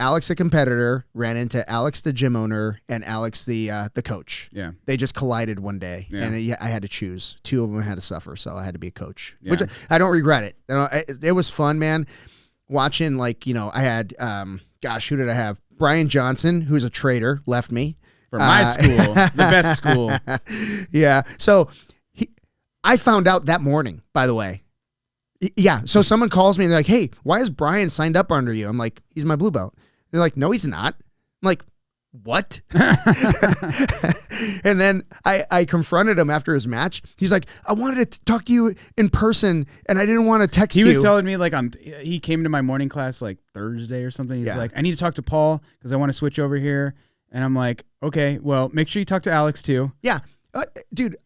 Alex, the competitor, ran into Alex, the gym owner, and Alex, the coach. Yeah. They just collided one day, and I had to choose. Two of them had to suffer, so I had to be a coach, which I don't regret it. It was fun, man. Watching, like, I had, who did I have? Brian Johnson, who's a traitor, left me. For my school, the best school. Yeah. So I found out that morning, by the way. Yeah. So someone calls me and they're like, "Hey, why is Brian signed up under you?" I'm like, "He's my blue belt." They're like, "No, he's not." I'm like, "What?" And then I confronted him after his match. He's like, "I wanted to talk to you in person, and I didn't want to text you." He was telling me, like, he came to my morning class like Thursday or something. He's like, "I need to talk to Paul because I want to switch over here." And I'm like, "Okay, well, make sure you talk to Alex too." Yeah, dude,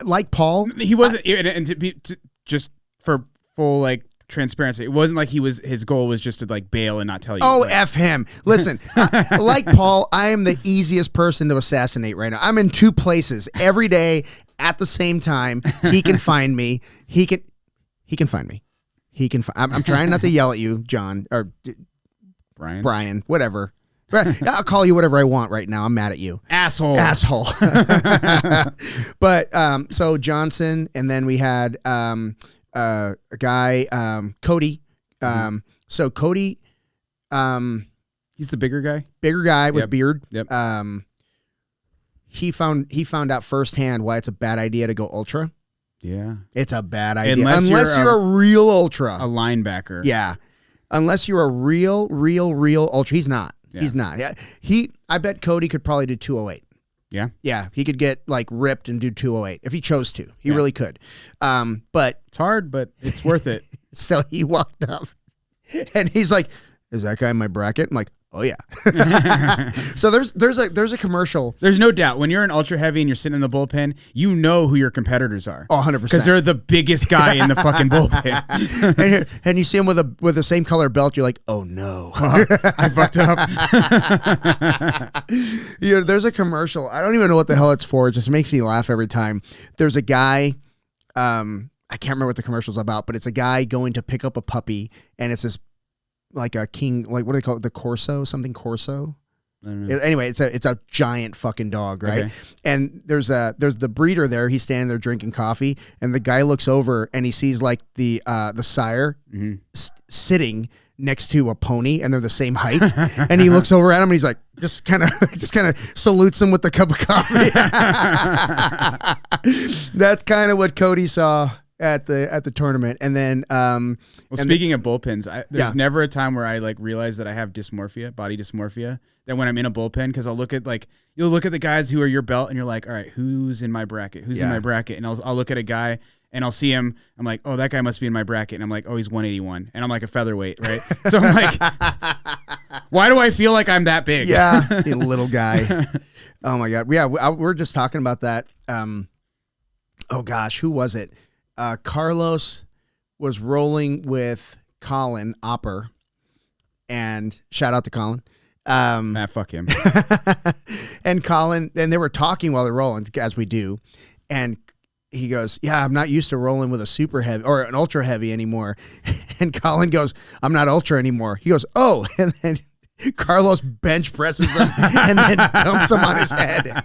like Paul, he wasn't. And just for full like transparency, it wasn't like his goal was just to like bail and not tell you. Oh, like, F him. Listen, like Paul, I am the easiest person to assassinate right now. I'm in two places every day at the same time. He can find me. He can find me. I'm trying not to yell at you, John, or Brian, whatever. Right. I'll call you whatever I want right now. I'm mad at you. Asshole. But so Johnson, and then we had a guy, Cody. So Cody, he's the bigger guy. Bigger guy with beard. Yep. He found out firsthand why it's a bad idea to go ultra. Yeah. It's a bad idea. Unless you're a real ultra. A linebacker. Yeah. Unless you're a real ultra. He's not. Yeah. He's not. Yeah. I bet Cody could probably do 208. Yeah. Yeah. He could get like ripped and do 208 if he chose to. He really could. But it's hard, but it's worth it. So he walked up and he's like, is that guy in my bracket? I'm like, oh yeah. So there's a commercial. There's no doubt when you're an ultra heavy and you're sitting in the bullpen, you know who your competitors are. Oh, 100%. Because they're the biggest guy in the fucking bullpen. and you see him with the same color belt. You're like, oh no, I fucked up. There's a commercial. I don't even know what the hell it's for. It just makes me laugh every time. There's a guy. I can't remember what the commercial's about, but it's a guy going to pick up a puppy, and it's this. Like a king, like what do they call it? The Corso, something Corso. I don't know. Anyway, it's a giant fucking dog, right? Okay. And there's the breeder there. He's standing there drinking coffee, and the guy looks over and he sees like the sire sitting next to a pony, and they're the same height. And he looks over at him and he's like, just kind of salutes him with the cup of coffee. That's kind of what Cody saw at the tournament. And then speaking of bullpens, there's never a time where I like realize that I have body dysmorphia, that when I'm in a bullpen, because I'll look at you'll look at the guys who are your belt and you're like, all right, who's in my bracket, in my bracket, and I'll look at a guy and I'll see him, I'm like, oh, that guy must be in my bracket, and I'm like, oh, he's 181, and I'm like a featherweight, right? So I'm like, why do I feel like I'm that big? Yeah, you little guy. Oh my god. Yeah, we're just talking about that. Oh gosh, who was it? Carlos was rolling with Colin Opper, and shout out to Colin. Fuck him. And Colin, and they were talking while they're rolling, as we do, and he goes, yeah, I'm not used to rolling with a super heavy or an ultra heavy anymore. And Colin goes, I'm not ultra anymore. He goes, oh, and then Carlos bench presses him and then dumps him on his head.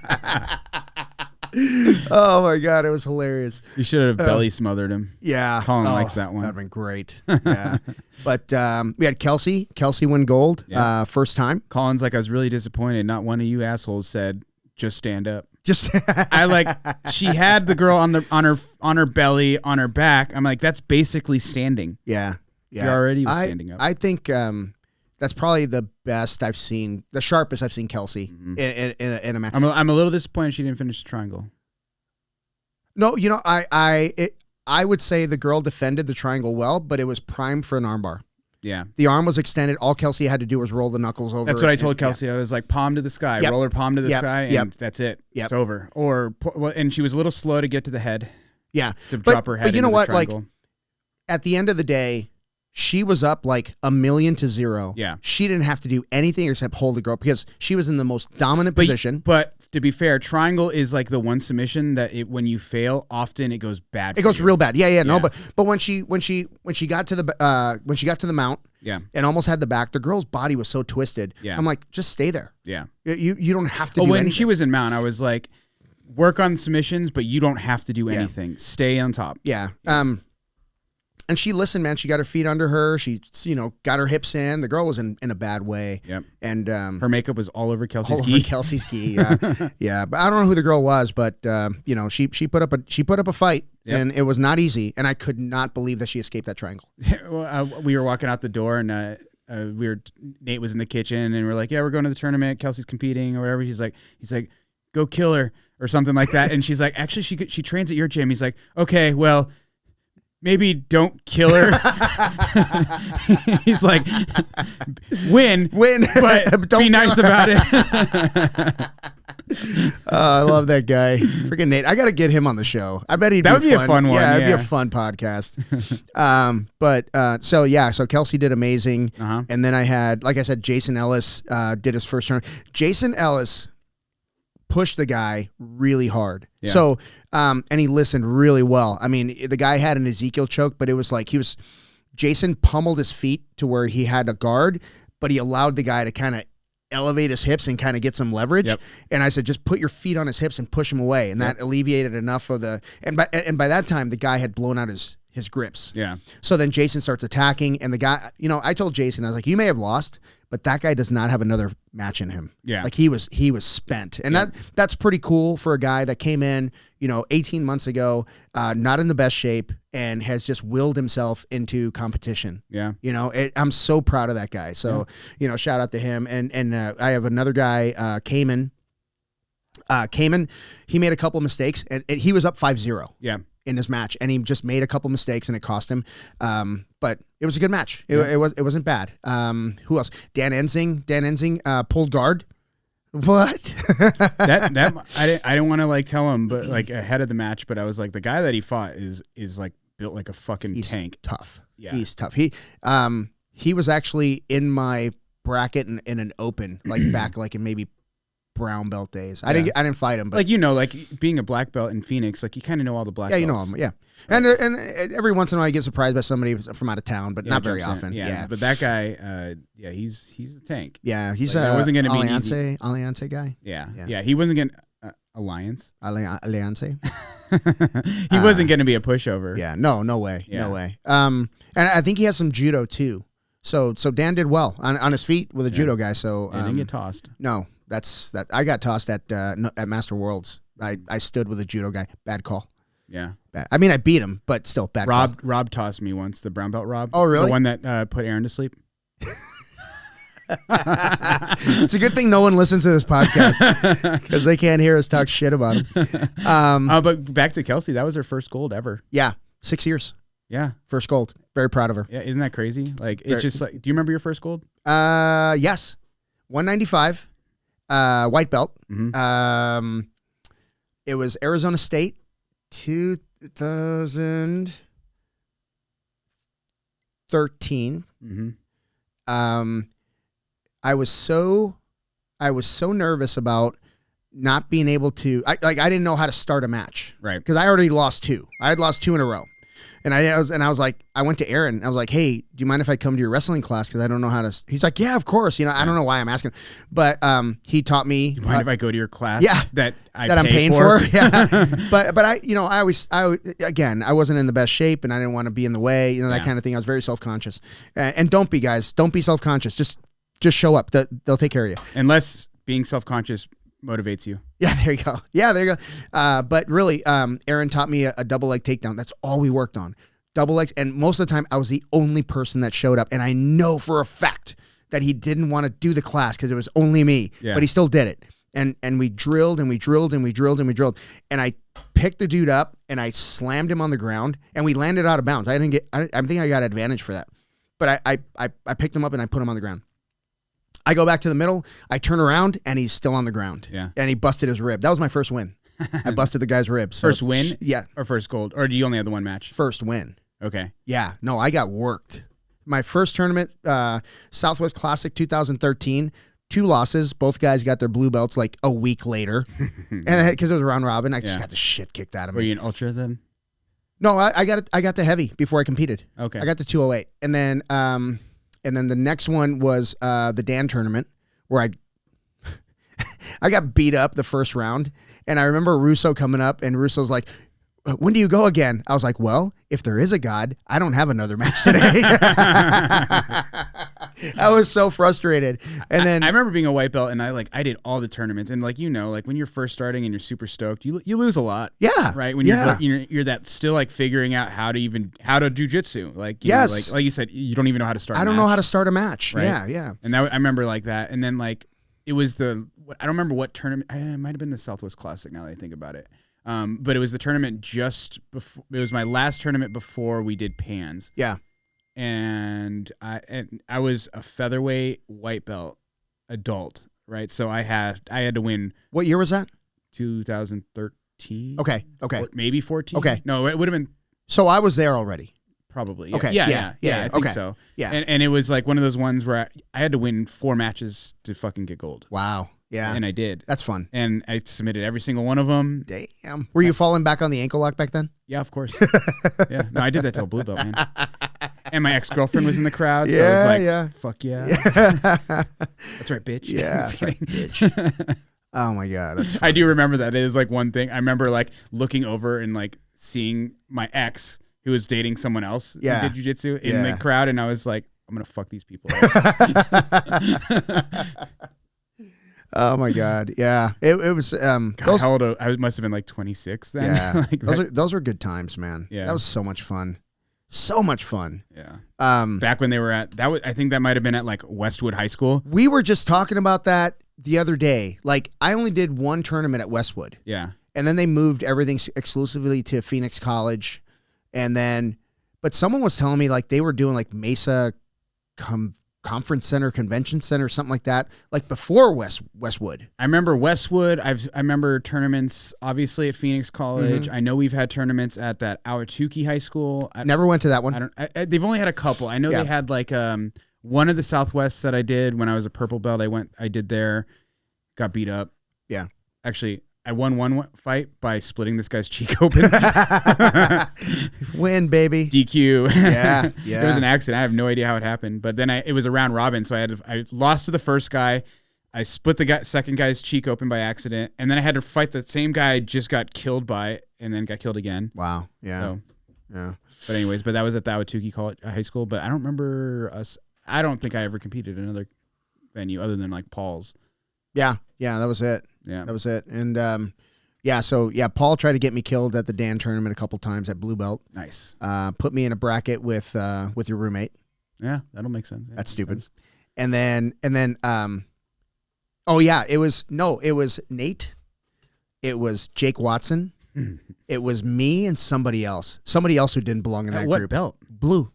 Oh my god, it was hilarious. You should have belly smothered him. Yeah, Colin likes that one. That'd been great. Yeah, but we had Kelsey. Kelsey win gold, first time. Colin's like, I was really disappointed. Not one of you assholes said, "Just stand up." Just she had the girl on her belly, on her back. I'm like, that's basically standing. Yeah. She already was standing up. I think that's probably the best I've seen, the sharpest I've seen Kelsey in a match. I'm a little disappointed she didn't finish the triangle. No, I would say the girl defended the triangle well, but it was primed for an armbar. Yeah. The arm was extended. All Kelsey had to do was roll the knuckles over. That's what I told Kelsey. I was like, palm to the sky, roll her palm to the sky, and that's it. Yep. It's over. And she was a little slow to get to the head. Yeah. To drop her head. But you know what? Triangle. Like, at the end of the day, she was up like 1,000,000-0. Yeah. She didn't have to do anything except hold the girl because she was in the most dominant position. But to be fair, triangle is like the one submission that when you fail, often it goes bad. It goes real bad. Yeah. No, but when she got to the mount, and almost had the back, the girl's body was so twisted. Yeah. I'm like, just stay there. Yeah. You don't have to do when anything. She was in mount, I was like, work on submissions, but you don't have to do anything. Stay on top. Yeah. And she listened, man. She got her feet under her. She, got her hips in. The girl was in a bad way. Yep. And her makeup was all over Kelsey's gi. All over Kelsey's gi. Yeah. Yeah. But I don't know who the girl was, but she put up a fight, and it was not easy. And I could not believe that she escaped that triangle. We were walking out the door, and Nate was in the kitchen, and we're like, we're going to the tournament. Kelsey's competing or whatever. He's like, go kill her or something like that. And she's like, actually, she trains at your gym. He's like, okay, well, maybe don't kill her. He's like, win, but don't be nice about it. I love that guy. Freaking Nate. I got to get him on the show. I bet that would be a fun one. Yeah, it'd be a fun podcast. So Kelsey did amazing. And then I had, like I said, Jason Ellis did his first turn. Jason Ellis pushed the guy really hard. Yeah. So, and he listened really well. I mean, the guy had an Ezekiel choke, but it was like Jason pummeled his feet to where he had a guard, but he allowed the guy to kind of elevate his hips and kind of get some leverage. Yep. And I said, just put your feet on his hips and push him away. And that alleviated enough of the, and by that time, the guy had blown out his grips. Yeah. So then Jason starts attacking, and the guy, I told Jason, I was like, you may have lost, but that guy does not have another match in him. Yeah. Like he was spent. And that's pretty cool for a guy that came in, 18 months ago, not in the best shape, and has just willed himself into competition. Yeah. I'm so proud of that guy. So, shout out to him. And I have another guy, Cayman. Cayman, he made a couple mistakes, and he was up 5-0. Yeah. In his match, and he just made a couple mistakes, and it cost him. But it was a good match. It wasn't bad. Who else? Dan Enzing pulled guard. What? that I don't want to tell him, but ahead of the match. But I was like, the guy that he fought is built like a fucking tank. Tough. Yeah, he's tough. He was actually in my bracket in an open back in maybe brown belt days. I didn't fight him, but being a black belt in Phoenix, you kind of know all the black belts. You know them, yeah. And every once in a while I get surprised by somebody from out of town, but not very often. Yeah. But that guy, he's a tank. Yeah, he's wasn't going to be Alliance guy. Yeah. He wasn't going to Alliance. Alliance. He wasn't going to be a pushover. Yeah, no way. Yeah. No way. And I think he has some judo too. So Dan did well on his feet with a judo guy. So he didn't get tossed. No. That's that. I got tossed at Master Worlds. I stood with a judo guy. Bad call. Yeah. Bad. I mean, I beat him, but still bad call. Rob tossed me once. The brown belt Rob. Oh, really? The one that put Aaron to sleep. It's a good thing no one listens to this podcast because they can't hear us talk shit about him. But back to Kelsey. That was her first gold ever. Yeah. 6 years. Yeah. First gold. Very proud of her. Yeah. Isn't that crazy? It's just do you remember your first gold? Yes. 195. White belt. Mm-hmm. It was Arizona State, 2013. Mm-hmm. I was so nervous about not being able to. I didn't know how to start a match, right? Because I already lost 2. I had lost 2 in a row. And I was like, I went to Aaron. I was like, hey, do you mind if I come to your wrestling class? Because I don't know how to. He's like, yeah, of course. I don't know why I'm asking, but he taught me. Do you mind if I go to your class? Yeah, that I'm paying for. Yeah, but I wasn't in the best shape, and I didn't want to be in the way. That kind of thing. I was very self-conscious. And don't be, guys. Don't be self-conscious. Just show up. They'll take care of you. Unless being self-conscious motivates you. Yeah, there you go. Yeah, there you go. But really, Aaron taught me a double leg takedown. That's all we worked on. Double legs. And most of the time, I was the only person that showed up. And I know for a fact that he didn't want to do the class because it was only me. Yeah. But he still did it. And we drilled and we drilled and we drilled and we drilled. And I picked the dude up and I slammed him on the ground. And we landed out of bounds. I think I got advantage for that. But I picked him up and I put him on the ground. I go back to the middle. I turn around, and he's still on the ground. Yeah. And he busted his rib. That was my first win. I busted the guy's rib. So, first win? Yeah. Or first gold? Or do you only have the one match? First win. Okay. Yeah. No, I got worked. My first tournament, Southwest Classic 2013, 2 losses. Both guys got their blue belts a week later. And because it was round robin, I just got the shit kicked out of me. Were you an ultra then? No, I got to heavy before I competed. Okay. I got to 208. And then the next one was the Dan tournament where I got beat up the first round. And I remember Russo coming up, and Russo's like, when do you go again? I was like, well, if there is a God, I don't have another match today. I was so frustrated. And then I remember being a white belt, and I did all the tournaments. And when you're first starting and you're super stoked, you lose a lot. Yeah. Right. When you're that still figuring out how to jiu-jitsu. Like you said, you don't even know how to start. I don't know how to start a match. Right? Yeah. Yeah. And I remember that. And then it was I don't remember what tournament. It might have been the Southwest Classic now that I think about it. But it was the tournament just before. It was my last tournament before we did pans. Yeah. And I was a featherweight white belt adult, right? So I had to win. What year was that? 2013. Okay. Maybe 14. Okay. No, it would have been. So I was there already. Probably. Okay. Yeah. I think so. Yeah. And it was one of those ones where I had to win 4 matches to fucking get gold. Wow. Yeah. And I did. That's fun. And I submitted every single one of them. Damn. Were you falling back on the ankle lock back then? Yeah, of course. Yeah. No, I did that till blue belt, man. And my ex-girlfriend was in the crowd. So Yeah, I was like, yeah. fuck yeah. That's right, bitch. Yeah, Just that's right, kidding. bitch. Oh my God. That's funny. I do remember that. It is like one thing. I remember like looking over and like seeing my ex who was dating someone else who did jiu-jitsu in the crowd. And I was like, I'm going to fuck these people up. Oh my God. Yeah. It was, God, how old? I must have been like 26 then. Yeah. Like those were good times, man. Yeah. That was so much fun. So much fun. Yeah. Back when they were at I think that might have been at like Westwood High School. We were just talking about that the other day. Like, I only did one tournament at Westwood. Yeah. And then they moved everything exclusively to Phoenix College. And then, but someone was telling me like they were doing like Mesa Conference Center, Convention Center, something like that, like before Westwood. I remember Westwood. I remember tournaments, obviously, at Phoenix College. I know we've had tournaments at that Ahwatukee High School. Never went to that one. They've only had a couple. I know they had like one of the Southwests that I did when I was a purple belt. I did there, got beat up. Yeah. Actually, I won one fight by splitting this guy's cheek open. Win, baby. DQ. Yeah, yeah. It was an accident. I have no idea how it happened. But then it was a round robin, so I lost to the first guy. I split the second guy's cheek open by accident, and then I had to fight the same guy I just got killed by, and then got killed again. Wow. Yeah. So, yeah. But anyways, that was at the Ahwatukee High School. But I don't remember us. I don't think I ever competed in another venue other than like Paul's. Yeah. Yeah. That was it. Yeah. That was it. And Paul tried to get me killed at the Dan tournament a couple times at Blue Belt. Nice. Put me in a bracket with your roommate. Yeah, that'll make sense. Yeah, that's stupid. Sense. And then it was Nate. It was Jake Watson. It was me and somebody else who didn't belong in that what group. Belt? Blue.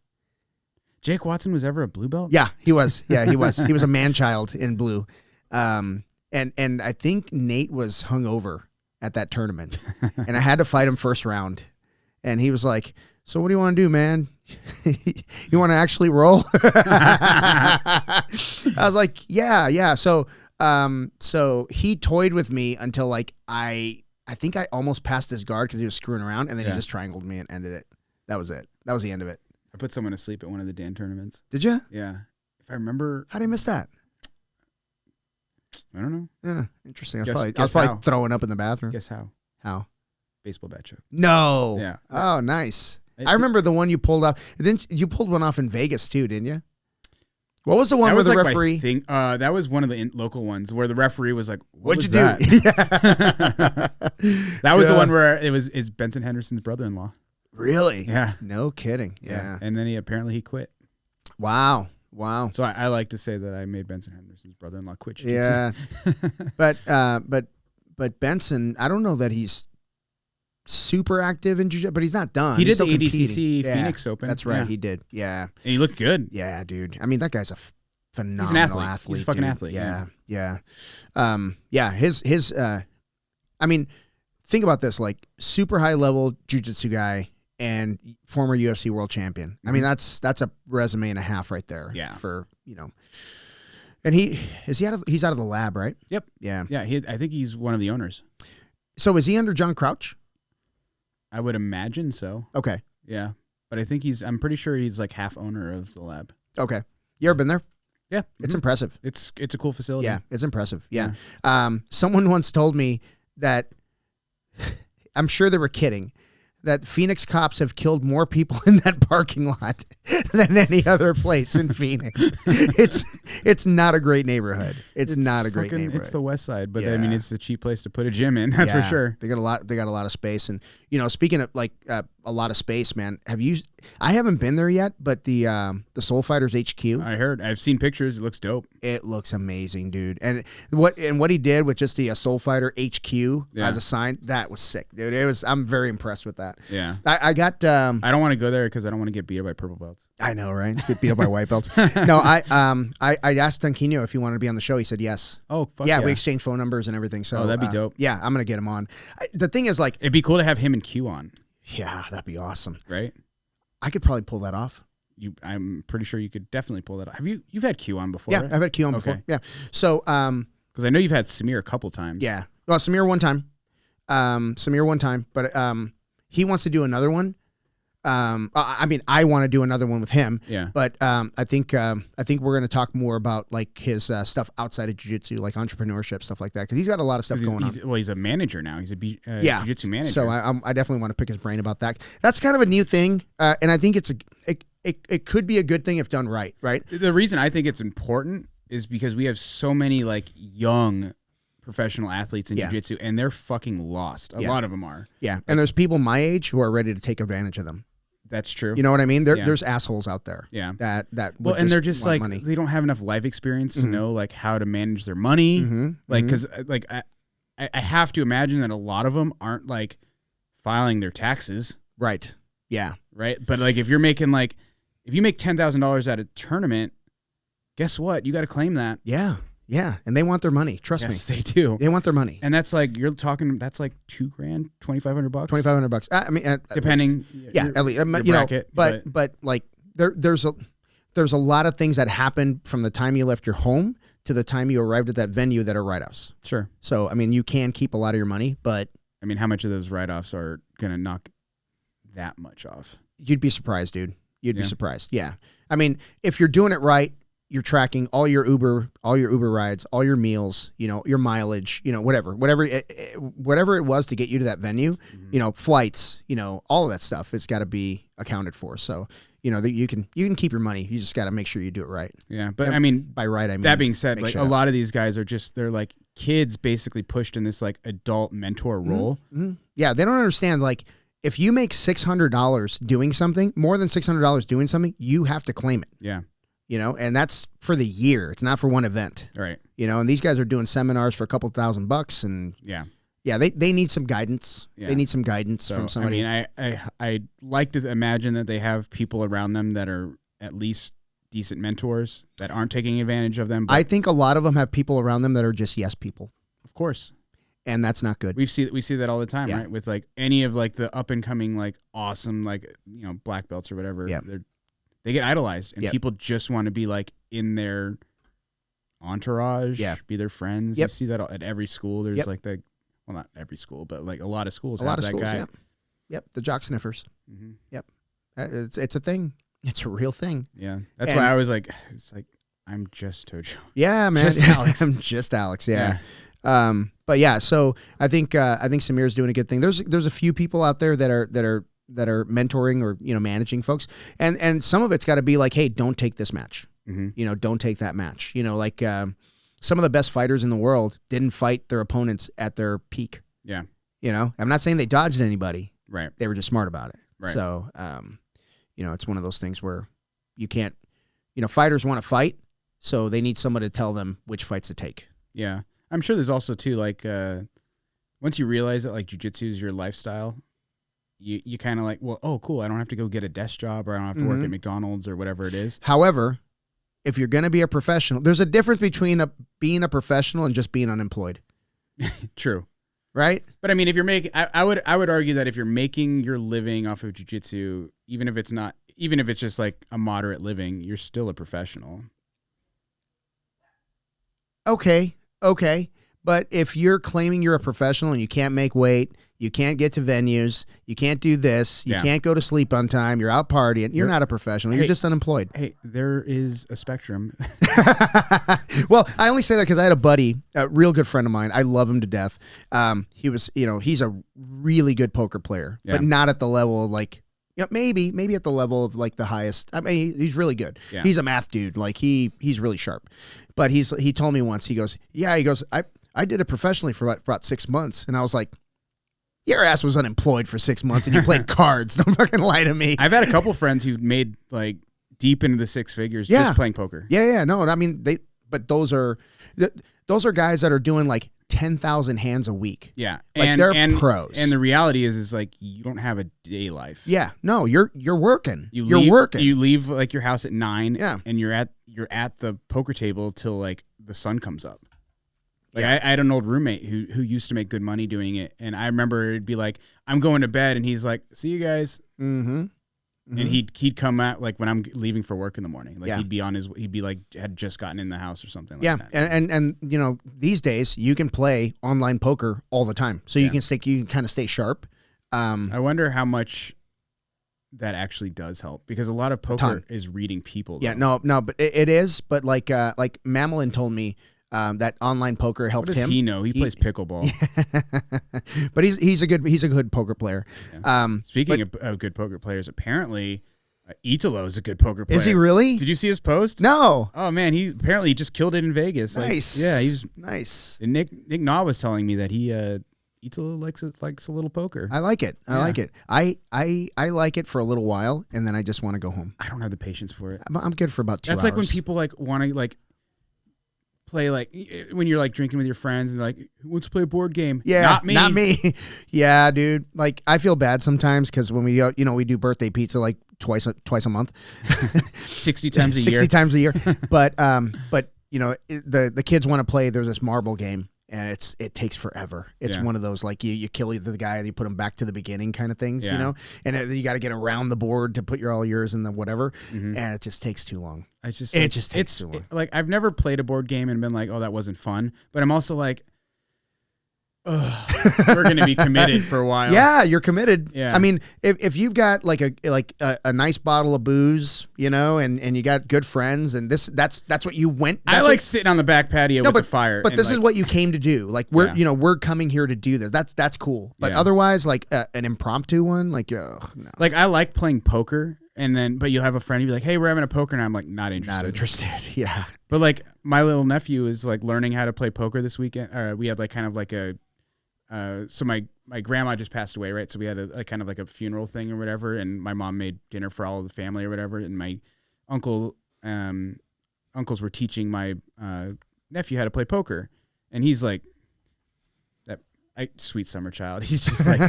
Jake Watson was ever a blue belt? Yeah, he was. Yeah, he was. He was a man-child in blue. And I think Nate was hungover at that tournament, and I had to fight him first round. And he was like, "So what do you want to do, man? You want to actually roll?" I was like, "Yeah." So he toyed with me until like I think I almost passed his guard because he was screwing around, and then he just triangled me and ended it. That was it. That was the end of it. I put someone to sleep at one of the Dan tournaments. Did you? Yeah. If I remember. How did I miss that? I don't know. Yeah, interesting. I was probably throwing up in the bathroom. Guess how? How? Baseball bat choke. No. Yeah. Oh, nice. I remember the one you pulled off. Then you pulled one off in Vegas too, didn't you? What was the one where the referee? That was one of the local ones where the referee was like, "What'd you do?" That was the one where it's Benson Henderson's brother-in-law. Really? Yeah. No kidding. Yeah. And then he quit. Wow. So I like to say that I made Benson Henderson's brother-in-law quit. Yeah. but Benson, I don't know that he's super active in jiu-jitsu, but he's not done. He did the ADCC Phoenix Open. That's right. Yeah. He did. Yeah. And he looked good. Yeah, dude. I mean, that guy's a phenomenal He's an athlete. athlete. He's a fucking dude. athlete. Yeah. His I mean, think about this, like super high level jiu-jitsu guy and former UFC world champion. I mean, that's a resume and a half right there. Yeah. For, and he's out of the lab, right? Yep. Yeah. Yeah. I think he's one of the owners. So is he under John Crouch? I would imagine so. Okay. Yeah. But I'm pretty sure he's like half owner of the lab. Okay. You ever been there? Yeah. It's impressive. It's a cool facility. Yeah. It's impressive. Yeah. Someone once told me that, I'm sure they were kidding, that Phoenix cops have killed more people in that parking lot than any other place in Phoenix. It's not a great neighborhood. It's not a great neighborhood. It's the West Side, but I mean, it's a cheap place to put a gym in. That's for sure. They got a lot of space, and speaking of like a lot of space, man. I haven't been there yet, but the Soul Fighters HQ. I've seen pictures. It looks dope. It looks amazing, dude. And what he did with just the Soul Fighter HQ as a sign, that was sick, dude. I'm very impressed with that. Yeah. I got. I don't want to go there because I don't want to get beat up by purple belts. I know, right? Get beat up by white belts. No, I asked Dunquino if he wanted to be on the show. He said yes. Oh, fuck yeah. We exchanged phone numbers and everything. So that'd be dope. Yeah, I'm gonna get him on. The thing is, like, it'd be cool to have him and Q on. Yeah, that'd be awesome. Right? I could probably pull that off. I'm pretty sure you could definitely pull that off. You've had Q on before? Yeah, right? I've had Q on before. Yeah. So because I know you've had Samir a couple times. Yeah. Well, Samir one time. But he wants to do another one. I mean, I want to do another one with him. Yeah. But I think we're going to talk more about like his stuff outside of jiu-jitsu, like entrepreneurship, stuff like that, because he's got a lot of stuff going on. Well, he's a manager now. He's a jiu-jitsu manager. So I definitely want to pick his brain about that. That's kind of a new thing, and I think it could be a good thing if done right. Right. The reason I think it's important is because we have so many like young professional athletes in jiu-jitsu, and they're fucking lost. A lot of them are. Yeah, and there's people my age who are ready to take advantage of them. That's true. You know what I mean? There's assholes out there. Yeah. That well, and they're just like money. They don't have enough life experience to know like how to manage their money. Like because like I have to imagine that a lot of them aren't like filing their taxes. Right. Yeah. Right. But like if you make $10,000 at a tournament, guess what? You got to claim that. Yeah. Yeah, and they want their money. Trust me, they do. They want their money, and that's like that's like $2,000, $2,500, $2,500. I mean, depending. At least, you bracket, know, but like there's a lot of things that happen from the time you left your home to the time you arrived at that venue that are write-offs. Sure. So I mean, you can keep a lot of your money, but I mean, how much of those write-offs are gonna knock that much off? You'd be surprised, dude. You'd be surprised. Yeah. I mean, if you're doing it right. You're tracking all your Uber rides, all your meals, you know, your mileage, you know, whatever it was to get you to that venue, you know, flights, you know, all of that stuff has got to be accounted for. So, you know, you can keep your money. You just got to make sure you do it right. Yeah, but I mean, by right, I mean that being said, like a lot of these guys are they're like kids basically pushed in this like adult mentor role. Yeah, they don't understand like if you make $600 doing something, more than $600 doing something, you have to claim it. Yeah. You know, and that's for the year. It's not for one event. Right. You know, and these guys are doing seminars for a couple $1,000 and they need some guidance. Yeah. They need some guidance from somebody. I mean, I like to imagine that they have people around them that are at least decent mentors that aren't taking advantage of them. I think a lot of them have people around them that are just yes people. Of course. And that's not good. We see that all the time, right? With like any of like the up and coming like awesome like, you know, black belts or whatever. Yeah. They get idolized, and people just want to be like in their entourage, be their friends. You see that at every school. There's like not every school, but like a lot of schools have that guy. Yep, the jock sniffers. Yep, it's a thing. It's a real thing. Yeah, that's why I was like, it's like I'm just Tojo. Yeah, man, just Alex. I'm just Alex. Yeah. But yeah, so I think Samir's doing a good thing. There's a few people out there that are mentoring or, you know, managing folks. And some of it's got to be like, hey, don't take this match. You know, don't take that match. You know, like some of the best fighters in the world didn't fight their opponents at their peak. Yeah. You know, I'm not saying they dodged anybody. Right. They were just smart about it. Right. So, you know, it's one of those things where you can't, you know, fighters want to fight, so they need someone to tell them which fights to take. Yeah. I'm sure there's also too, like, once you realize that like jiu-jitsu is your lifestyle, you kind of like, well, oh, cool, I don't have to go get a desk job, or I don't have to work at McDonald's or whatever it is. However, if you're going to be a professional, there's a difference between being a professional and just being unemployed. True. Right? But I mean, if you're making, I would argue that if you're making your living off of jiu-jitsu, even if it's just like a moderate living, you're still a professional. Okay. But if you're claiming you're a professional and you can't make weight, you can't get to venues, you can't do this, you can't go to sleep on time, you're out partying, you're not a professional. You're just unemployed. Hey, there is a spectrum. Well, I only say that because I had a buddy, a real good friend of mine. I love him to death. He was, you know, he's a really good poker player, but not at the level of like, maybe at the level of like the highest. I mean, he's really good. Yeah. He's a math dude. Like he's really sharp. But he told me once, he goes, I did it professionally for about 6 months. And I was like, your ass was unemployed for 6 months and you played cards. Don't fucking lie to me. I've had a couple friends who made like deep into the six figures just playing poker. Yeah. No, I mean, but those are guys that are doing like 10,000 hands a week. Yeah. Like they're pros. And the reality is like you don't have a day life. Yeah. No, you're working. You're working. You leave like your house at 9 yeah. and you're at the poker table till like the sun comes up. Like I had an old roommate who used to make good money doing it, and I remember it'd be like, I'm going to bed, and he's like, see you guys. Mm-hmm. And he'd come out like when I'm leaving for work in the morning. Like he'd be like had just gotten in the house or something like that. And you know, these days you can play online poker all the time. So you can kind of stay sharp. I wonder how much that actually does help because a lot of poker is reading people. Though. Yeah, no, but it is. But like Mamelin told me that online poker helped him. What does he know? He plays pickleball. But he's a good poker player. Yeah. Speaking of good poker players, apparently Italo is a good poker player. Is he really? Did you see his post? No. Oh man, he apparently just killed it in Vegas. Nice. Yeah, he's nice. And Nick Nava was telling me that he Italo likes a little poker. I like it. I like it. I like it for a little while, and then I just want to go home. I don't have the patience for it. I'm good for about 2 hours. That's like when people like want to like play like when you're like drinking with your friends and like who wants to play a board game? Yeah, not me. Yeah, dude. Like I feel bad sometimes because when we we do birthday pizza like twice a month, 60 times a year. 60 times a year. But the kids want to play. There's this marble game. And it takes forever. It's one of those like you kill the guy and you put him back to the beginning kind of things, and you got to get around the board to put all yours in the whatever, and it just takes too long. It just takes too long. Like I've never played a board game and been like, oh, that wasn't fun. But I'm also like, we're going to be committed for a while. Yeah, you're committed. Yeah. I mean, if you've got like a nice bottle of booze, and you got good friends, and that's what you went. I like sitting on the back patio with the fire. But this is what you came to do. Like we're coming here to do this. That's cool. But otherwise, like an impromptu one, like no. Like I like playing poker, but you'll have a friend, you'll be like, hey, we're having a poker, and I'm like, not interested. Not interested. Yeah. But like my little nephew is like learning how to play poker this weekend. We had like kind of like so my grandma just passed away, right? So we had a kind of like a funeral thing or whatever, and my mom made dinner for all of the family or whatever, and my uncles were teaching my nephew how to play poker, and he's like that sweet summer child. He's just like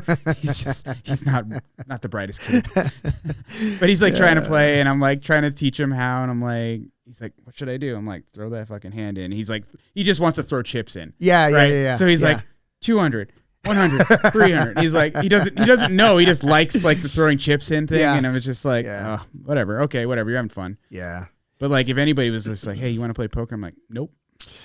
he's not the brightest kid, but he's like trying to play, and I'm like trying to teach him how, and I'm like. He's like, what should I do? I'm like, throw that fucking hand in. He's like, he just wants to throw chips in. Yeah, right? yeah. So he's like, 200, 100, 300. He's like, he doesn't know. He just likes like the throwing chips in thing. And I was just like, oh, whatever. Okay, whatever. You're having fun. Yeah. But like, if anybody was just like, hey, you want to play poker? I'm like, nope.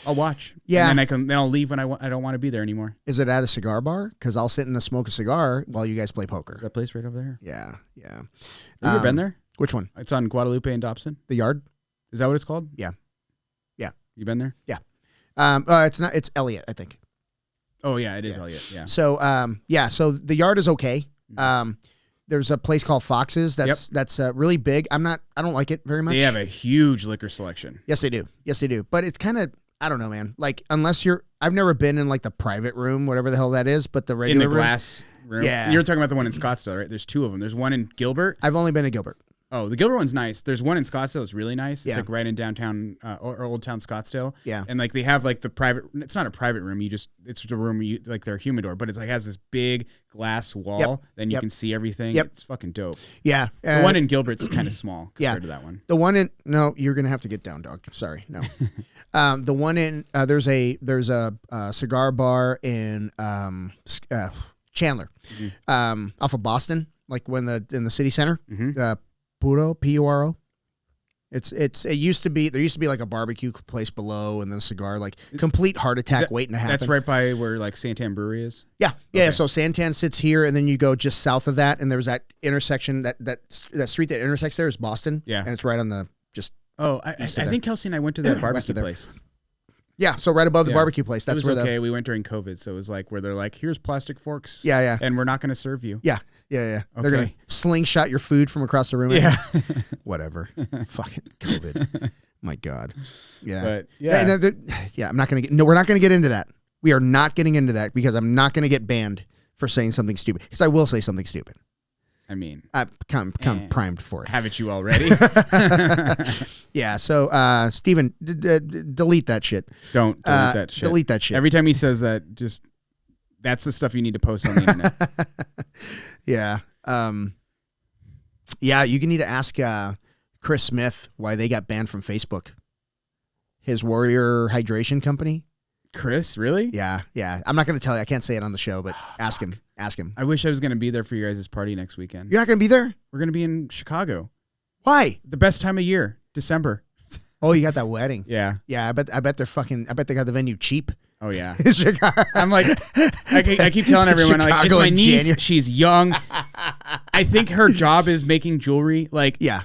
I'll watch. Yeah. And then I'll leave when I don't want to be there anymore. Is it at a cigar bar? Because I'll sit and smoke a cigar while you guys play poker. Is that place right over there? Yeah. Have you ever been there? Which one? It's on Guadalupe and Dobson. The Yard? Is that what it's called? Yeah. You been there? Yeah. It's not. It's Elliott, I think. Oh yeah, it is Elliott. Yeah. So so the Yard is okay. There's a place called Fox's that's really big. I don't like it very much. They have a huge liquor selection. Yes, they do. But it's kind of, I don't know, man. Like unless I've never been in like the private room, whatever the hell that is, but the regular in the glass room. Yeah. You're talking about the one in Scottsdale, right? There's two of them. There's one in Gilbert. I've only been to Gilbert. Oh, the Gilbert one's nice. There's one in Scottsdale. It's really nice. It's Yeah. like right in downtown or Old Town Scottsdale. Yeah. And like they have like the private. It's not a private room. It's the room where you like their humidor, but it's like has this big glass wall. Yep. Then you can see everything. Yep. It's fucking dope. Yeah. The one in Gilbert's kind of small compared to that one. The one in you're gonna have to get down, dog. Sorry, no. The one in there's a cigar bar in Chandler, off of Boston, like in the city center. Puro, Puro. It used to be like a barbecue place below, and then a cigar, like complete heart attack waiting to happen. That's right by where like Santan Brewery is. Yeah. Okay. So Santan sits here, and then you go just south of that, and there's that intersection that street that intersects there is Boston. Yeah, and it's right on the just. Oh, I think Kelsey and I went to that barbecue place. Yeah, so right above the barbecue place. That's where okay. We went during COVID, so it was like where they're like, "Here's plastic forks." Yeah. And we're not going to serve you. Yeah. Okay. They're gonna slingshot your food from across the room. Yeah. Whatever. Fucking COVID. My God. Yeah. But yeah. I'm not gonna get. No, we're not gonna get into that. We are not getting into that because I'm not gonna get banned for saying something stupid. Because I will say something stupid. I mean, I'm primed for it. Haven't you already? Yeah. So, Steven, delete that shit. Don't delete that shit. Delete that shit. Every time he says that, that's the stuff you need to post on the internet. Yeah. You need to ask Chris Smith why they got banned from Facebook. His Warrior Hydration Company. Chris, really? Yeah. I'm not going to tell you. I can't say it on the show, but ask him. I wish I was going to be there for your guys' party next weekend. You're not going to be there? We're going to be in Chicago. Why? The best time of year, December. Oh, you got that wedding. Yeah. Yeah, I bet they got the venue cheap. Oh yeah. Chicago. I'm like, I keep telling everyone, like, it's my niece. January. She's young. I think her job is making jewelry. Like, Yeah.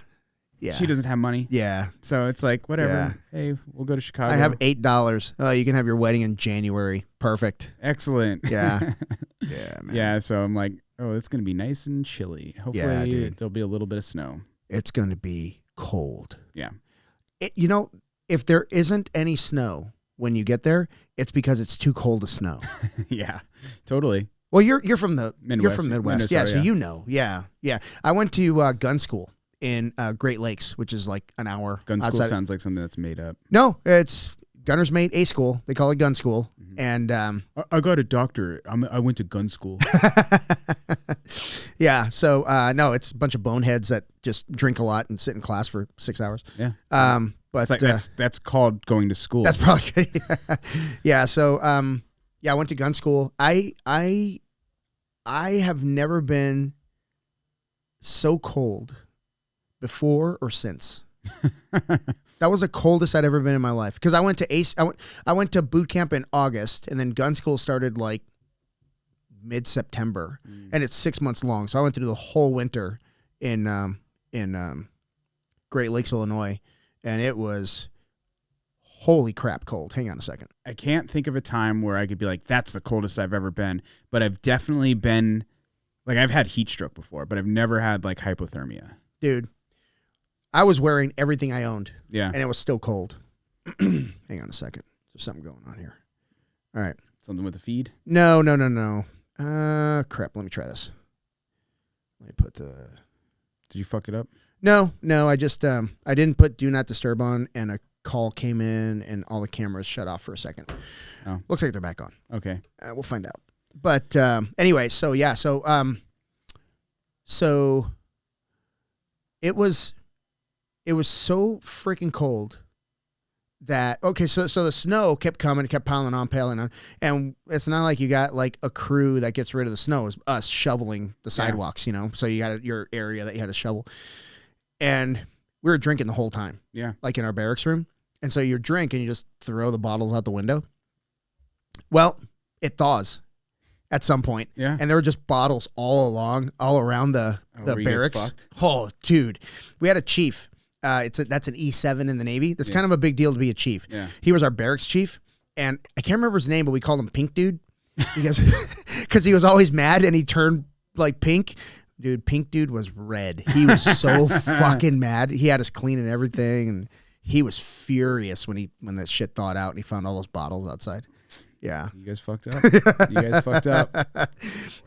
she doesn't have money. Yeah. So it's like, whatever. Yeah. Hey, we'll go to Chicago. I have $8. Oh, you can have your wedding in January. Perfect. Excellent. Yeah. Yeah, man. Yeah. So I'm like, oh, it's going to be nice and chilly. Hopefully there'll be a little bit of snow. It's going to be cold. Yeah. You know, if there isn't any snow when you get there, it's because it's too cold to snow. Yeah, totally. Well, you're from the Midwest. You're from Midwest. Yeah, so yeah. you know. Yeah. Yeah. I went to gun school in Great Lakes, which is like an hour. Gun school outside. sounds like something that's made up. No, it's Gunner's Mate A School. They call it gun school. Mm-hmm. And I got a doctorate. I went to gun school. yeah, so no, it's a bunch of boneheads that just drink a lot and sit in class for 6 hours. Yeah. But It's like, that's called going to school. that's probably yeah. So yeah, I went to gun school. I have never been so cold before or since. That was the coldest I'd ever been in my life. Because I went to I went to boot camp in August, and then gun school started like mid-September, and it's 6 months long. So I went through the whole winter in Great Lakes, Illinois, and it was holy crap cold. Hang on a second. I can't think of a time where I could be like, that's the coldest I've ever been. But I've definitely been, like, I've had heat stroke before, but I've never had like hypothermia. Dude, I was wearing everything I owned. Yeah. And it was still cold. Hang on a second. There's something going on here. All right. Something with the feed? No. Crap. Let me try this. Let me put the... Did you fuck it up? No. I just, I didn't put Do Not Disturb on, and a call came in, and all the cameras shut off for a second. Oh. Looks like they're back on. Okay. We'll find out. But anyway, so yeah. So it was so freaking cold that, okay, so the snow kept coming, it kept piling on, and it's not like you got like a crew that gets rid of the snow. It was us shoveling the sidewalks, you know, so you got your area that you had to shovel, and we were drinking the whole time, like in our barracks room, and so you drink and you just throw the bottles out the window. Well, it thaws at some point, and there were just bottles all around the barracks. Oh, dude, we had a chief. That's an E7 in the Navy. That's kind of a big deal to be a chief. Yeah. He was our barracks chief, and I can't remember his name, but we called him Pink Dude because he was always mad and he turned like pink. Dude, Pink Dude was red. He was so fucking mad. He had us cleaning everything, and he was furious when that shit thawed out and he found all those bottles outside. Yeah. You guys fucked up.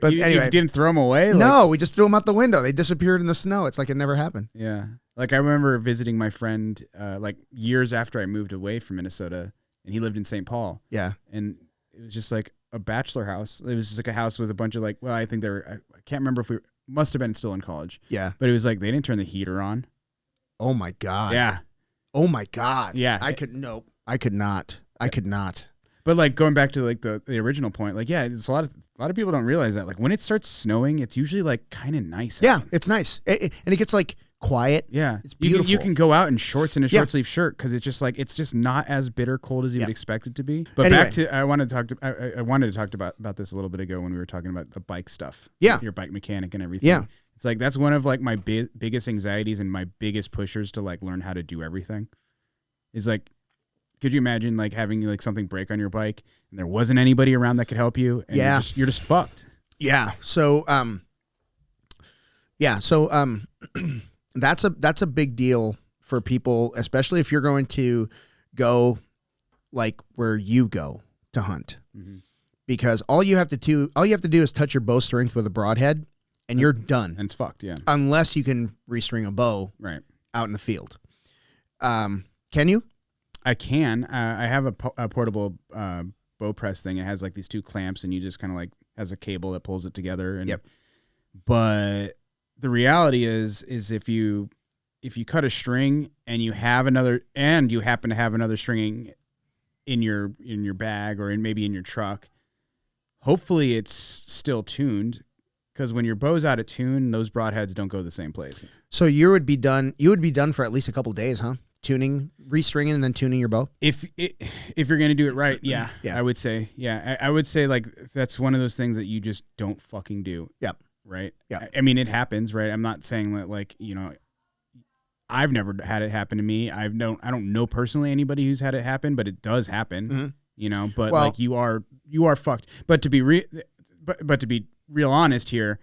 But anyway. You didn't throw them away? No, we just threw them out the window. They disappeared in the snow. It's like it never happened. Yeah. Like I remember visiting my friend like years after I moved away from Minnesota, and he lived in St. Paul. Yeah. And it was just like a bachelor house. It was just like a house with a bunch of like, well, I think I can't remember if we must have been still in college. Yeah. But it was like they didn't turn the heater on. Oh my God. Yeah. Oh my God. Yeah. I could not. But like going back to like the original point, like it's a lot of people don't realize that like when it starts snowing, it's usually like kind of nice. Yeah, it's nice, and it gets like quiet. Yeah, it's beautiful. You can go out in shorts and a short sleeve shirt because it's just not as bitter cold as you would expect it to be. But anyway, back to I wanted to talk about this a little bit ago when we were talking about the bike stuff. Yeah, your bike mechanic and everything. Yeah, it's like that's one of like my biggest anxieties and my biggest pushers to like learn how to do everything. Is like. Could you imagine like having like something break on your bike and there wasn't anybody around that could help you? And you're just fucked. Yeah. So, that's a big deal for people, especially if you're going to go like where you go to hunt, because all you have to do is touch your bow strength with a broadhead and you're done. And it's fucked. Yeah. Unless you can restring a bow out in the field. Can you? I can. I have a portable bow press thing. It has like these two clamps, and you just kind of like has a cable that pulls it together. And, but the reality is if you cut a string and you happen to have another string in your bag or maybe in your truck, hopefully it's still tuned. Because when your bow's out of tune, those broadheads don't go the same place. So you would be done for at least a couple of days, huh? Tuning restringing and then tuning your bow? If you're going to do it right, yeah. I would say, I would say like that's one of those things that you just don't fucking do. Yep. Right? Yeah. I mean, it happens, right? I'm not saying that like, I've never had it happen to me. I don't know personally anybody who's had it happen, but it does happen, but like you are fucked. But to be real honest here,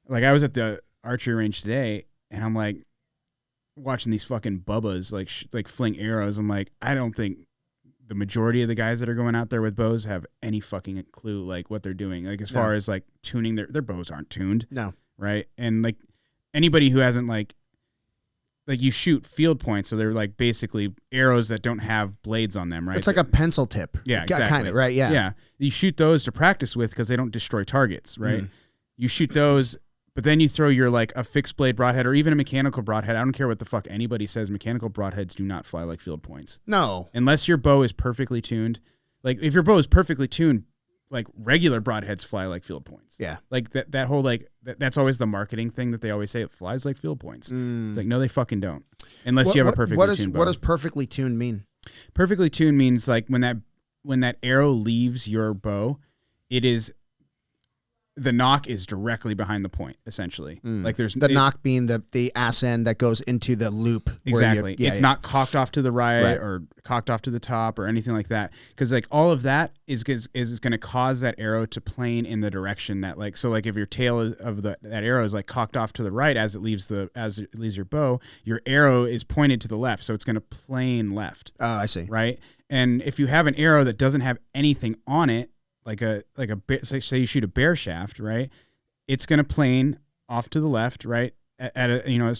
like I was at the archery range today and I'm like watching these fucking bubbas like fling arrows. I'm like, I don't think the majority of the guys that are going out there with bows have any fucking clue like what they're doing. Like as far as like tuning their bows aren't tuned. No. Right. And like anybody who hasn't like you shoot field points, so they're like basically arrows that don't have blades on them, right? It's like a pencil tip. Yeah, exactly. Kind of, right? Yeah. Yeah. You shoot those to practice with because they don't destroy targets, right? You shoot those, but then you throw your like a fixed blade broadhead or even a mechanical broadhead. I don't care what the fuck anybody says. Mechanical broadheads do not fly like field points. No. Unless your bow is perfectly tuned. Like if your bow is perfectly tuned, like regular broadheads fly like field points. Yeah. Like that whole like that's always the marketing thing that they always say, it flies like field points. It's like, no, they fucking don't. Unless you have a perfectly tuned bow. What does perfectly tuned mean? Perfectly tuned means like when that arrow leaves your bow, the knock is directly behind the point, essentially. Like there's the knock being the ass end that goes into the loop. Exactly. It's not cocked off to the right or cocked off to the top or anything like that. Because like all of that is going to cause that arrow to plane in the direction that like, so like if your tail of that arrow is like cocked off to the right as it leaves your bow, your arrow is pointed to the left, so it's going to plane left. Oh, I see. Right. And if you have an arrow that doesn't have anything on it, say you shoot a bear shaft, right? It's going to plane off to the left, right? At a,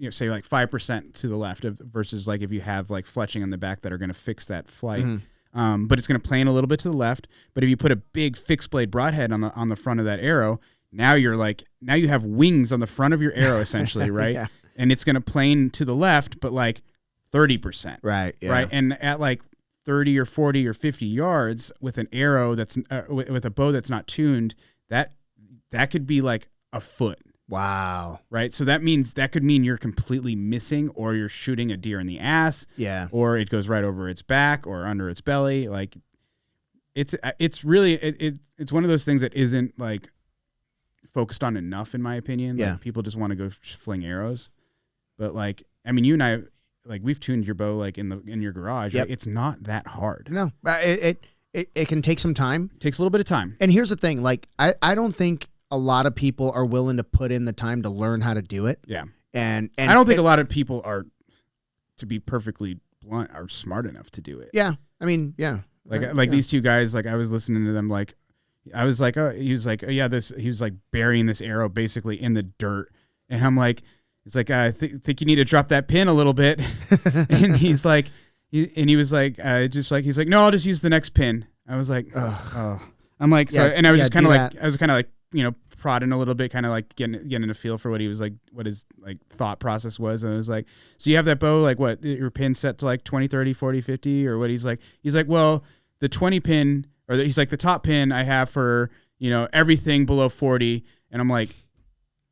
say like 5% to the left versus like if you have like fletching on the back that are going to fix that flight. But it's going to plane a little bit to the left. But if you put a big fixed blade broadhead on the front of that arrow, now you have wings on the front of your arrow essentially, right? Yeah. And it's going to plane to the left, but like 30%. Right. Yeah. Right. And at like 30 or 40 or 50 yards with an arrow that's with a bow that's not tuned, that could be like a foot. Wow. Right. So that could mean you're completely missing, or you're shooting a deer in the ass. Yeah. Or it goes right over its back or under its belly. Like it's really it's one of those things that isn't like focused on enough, in my opinion. Yeah. Like, people just want to go fling arrows, but like, I mean, you and I, like we've tuned your bow like in your garage. Yep. Right? It's not that hard. No, it can take some time. It takes a little bit of time. And here's the thing: like I don't think a lot of people are willing to put in the time to learn how to do it. Yeah. And I don't think a lot of people are, to be perfectly blunt, are smart enough to do it. Yeah. I mean, yeah. Like these two guys, like I was listening to them, like I was like, oh, he was like, oh yeah, he was like burying this arrow basically in the dirt, and I'm like. It's like, I think you need to drop that pin a little bit. And he's like, he was like, he's like, no, I'll just use the next pin. I was like, oh. I'm like, so, and I was just kind of like, prodding a little bit, kind of like getting a feel for what he was like, what his like thought process was. And I was like, so you have that bow, like what, your pin set to like 20, 30, 40, 50 or what? He's like, well, the 20 pin, he's like, the top pin I have for, everything below 40. And I'm like,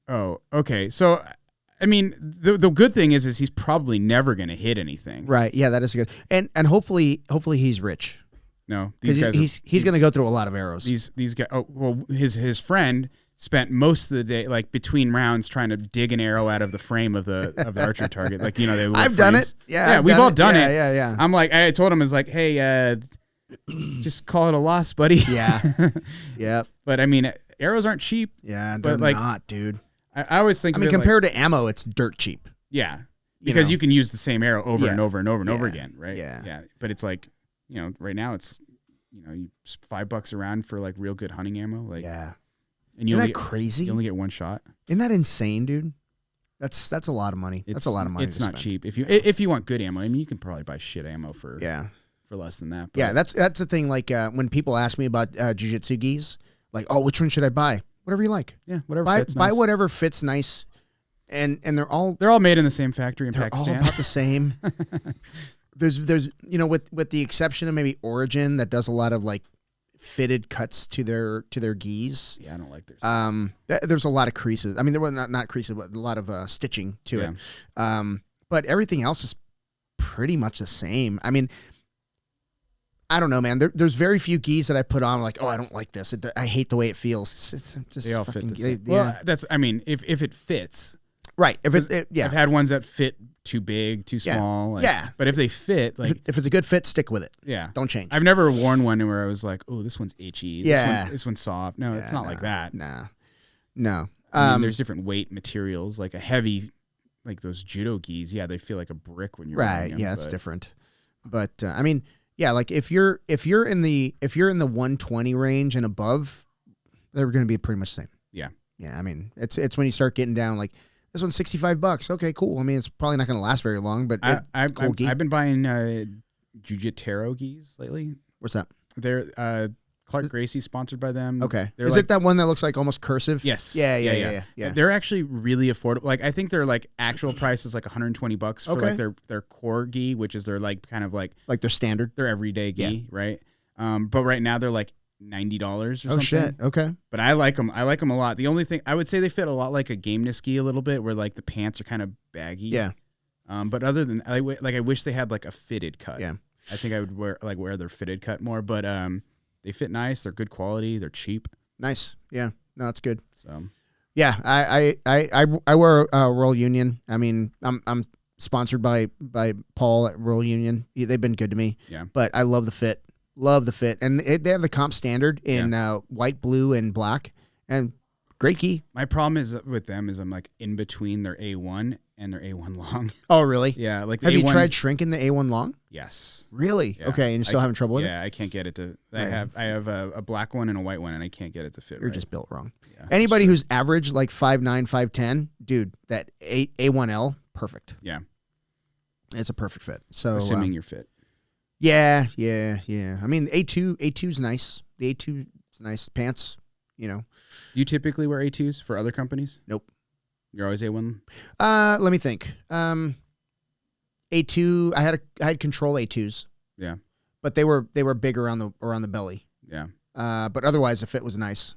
oh, okay. So, I mean, the good thing is he's probably never going to hit anything. Right. Yeah, that is good. And hopefully he's rich. No, because he's going to go through a lot of arrows. These guys. Oh well, his friend spent most of the day like between rounds trying to dig an arrow out of the frame of the archer target. Like I've done it. Yeah, we've all done it. Yeah. I'm like, I told him, I was like, hey, just call it a loss, buddy. Yeah. Yeah. But I mean, arrows aren't cheap. Yeah, they're not, dude. I always think. I mean, compared to ammo, it's dirt cheap. Yeah, because you can use the same arrow over and over and over and over again, right? Yeah, yeah. But it's like, right now it's, $5 around for like real good hunting ammo. Like, yeah. And isn't that crazy? You only get one shot. Isn't that insane, dude? That's a lot of money. That's a lot of money. It's not cheap. If you want good ammo, I mean, you can probably buy shit ammo for less than that. But. Yeah, that's the thing. Like when people ask me about jiu-jitsu gis, like, oh, which one should I buy? Whatever you like. Yeah, whatever fits nice. Buy whatever fits nice. And they're all made in the same factory in Pakistan. They're all about the same. There's with the exception of maybe Origin that does a lot of like fitted cuts to their gis. Yeah, I don't like theirs. There's a lot of creases. I mean, there was not creases, but a lot of stitching to it. But everything else is pretty much the same. I mean, I don't know, man. There's very few gis that I put on like, oh, I don't like this. I hate the way it feels. It's just they all fit the same. Yeah. Well, I mean, if it fits. Right. If yeah. I've had ones that fit too big, too small. Like, yeah. But if they fit, like if it's a good fit, stick with it. Yeah. Don't change. I've never worn one where I was like, oh, this one's itchy. Yeah. This one's soft. No, it's not like that. No. I mean, there's different weight materials, like a heavy, like those judo gis. Yeah, they feel like a brick when you're wearing them. Yeah, it's different. But I mean, yeah, like if you're in the 120 range and above, they're going to be pretty much the same. Yeah. Yeah, I mean, it's when you start getting down like this one's $65. Okay, cool. I mean, it's probably not going to last very long, but I've been buying Jiu-Jitsu gis lately. What's that? They're Clark Gracie sponsored by them. Okay. Is it that one that looks like almost cursive? Yes. Yeah. They're actually really affordable. Like I think their like actual price is like $120 for like their core gi, which is their like kind of like their standard, their everyday gi, right? But right now they're like $90 or something. Oh shit. Okay. But I like them. I like them a lot. The only thing I would say they fit a lot like a gameness gi a little bit, where like the pants are kind of baggy. Yeah. But other than I wish they had like a fitted cut. Yeah. I think I would wear their fitted cut more, but they fit nice. They're good quality. They're cheap. Nice. Yeah. No, that's good. So. Yeah, I wear Royal Union. I mean, I'm sponsored by Paul at Royal Union. They've been good to me. Yeah. But I love the fit. And they have the comp standard in white, blue, and black, and great gi. My problem is with them is I'm like in between their A1 and their A1 long. Oh, really? Yeah. Like have you tried shrinking the A1 long? Yes. Really? Yeah. Okay, and you're still having trouble with it? Yeah, I can't get it to. I have a black one and a white one, and I can't get it to fit. You're just built wrong. Yeah, anybody who's average, like 5'9", 5'10", dude, that A1L, perfect. Yeah. It's a perfect fit. So assuming you're fit. Yeah. I mean, A2's nice. The A2's nice. Pants, you know. Do you typically wear A2s for other companies? Nope. You're always A1? Let me think. A2, I had Control A2s. Yeah. But they were big around the belly. Yeah. But otherwise the fit was nice.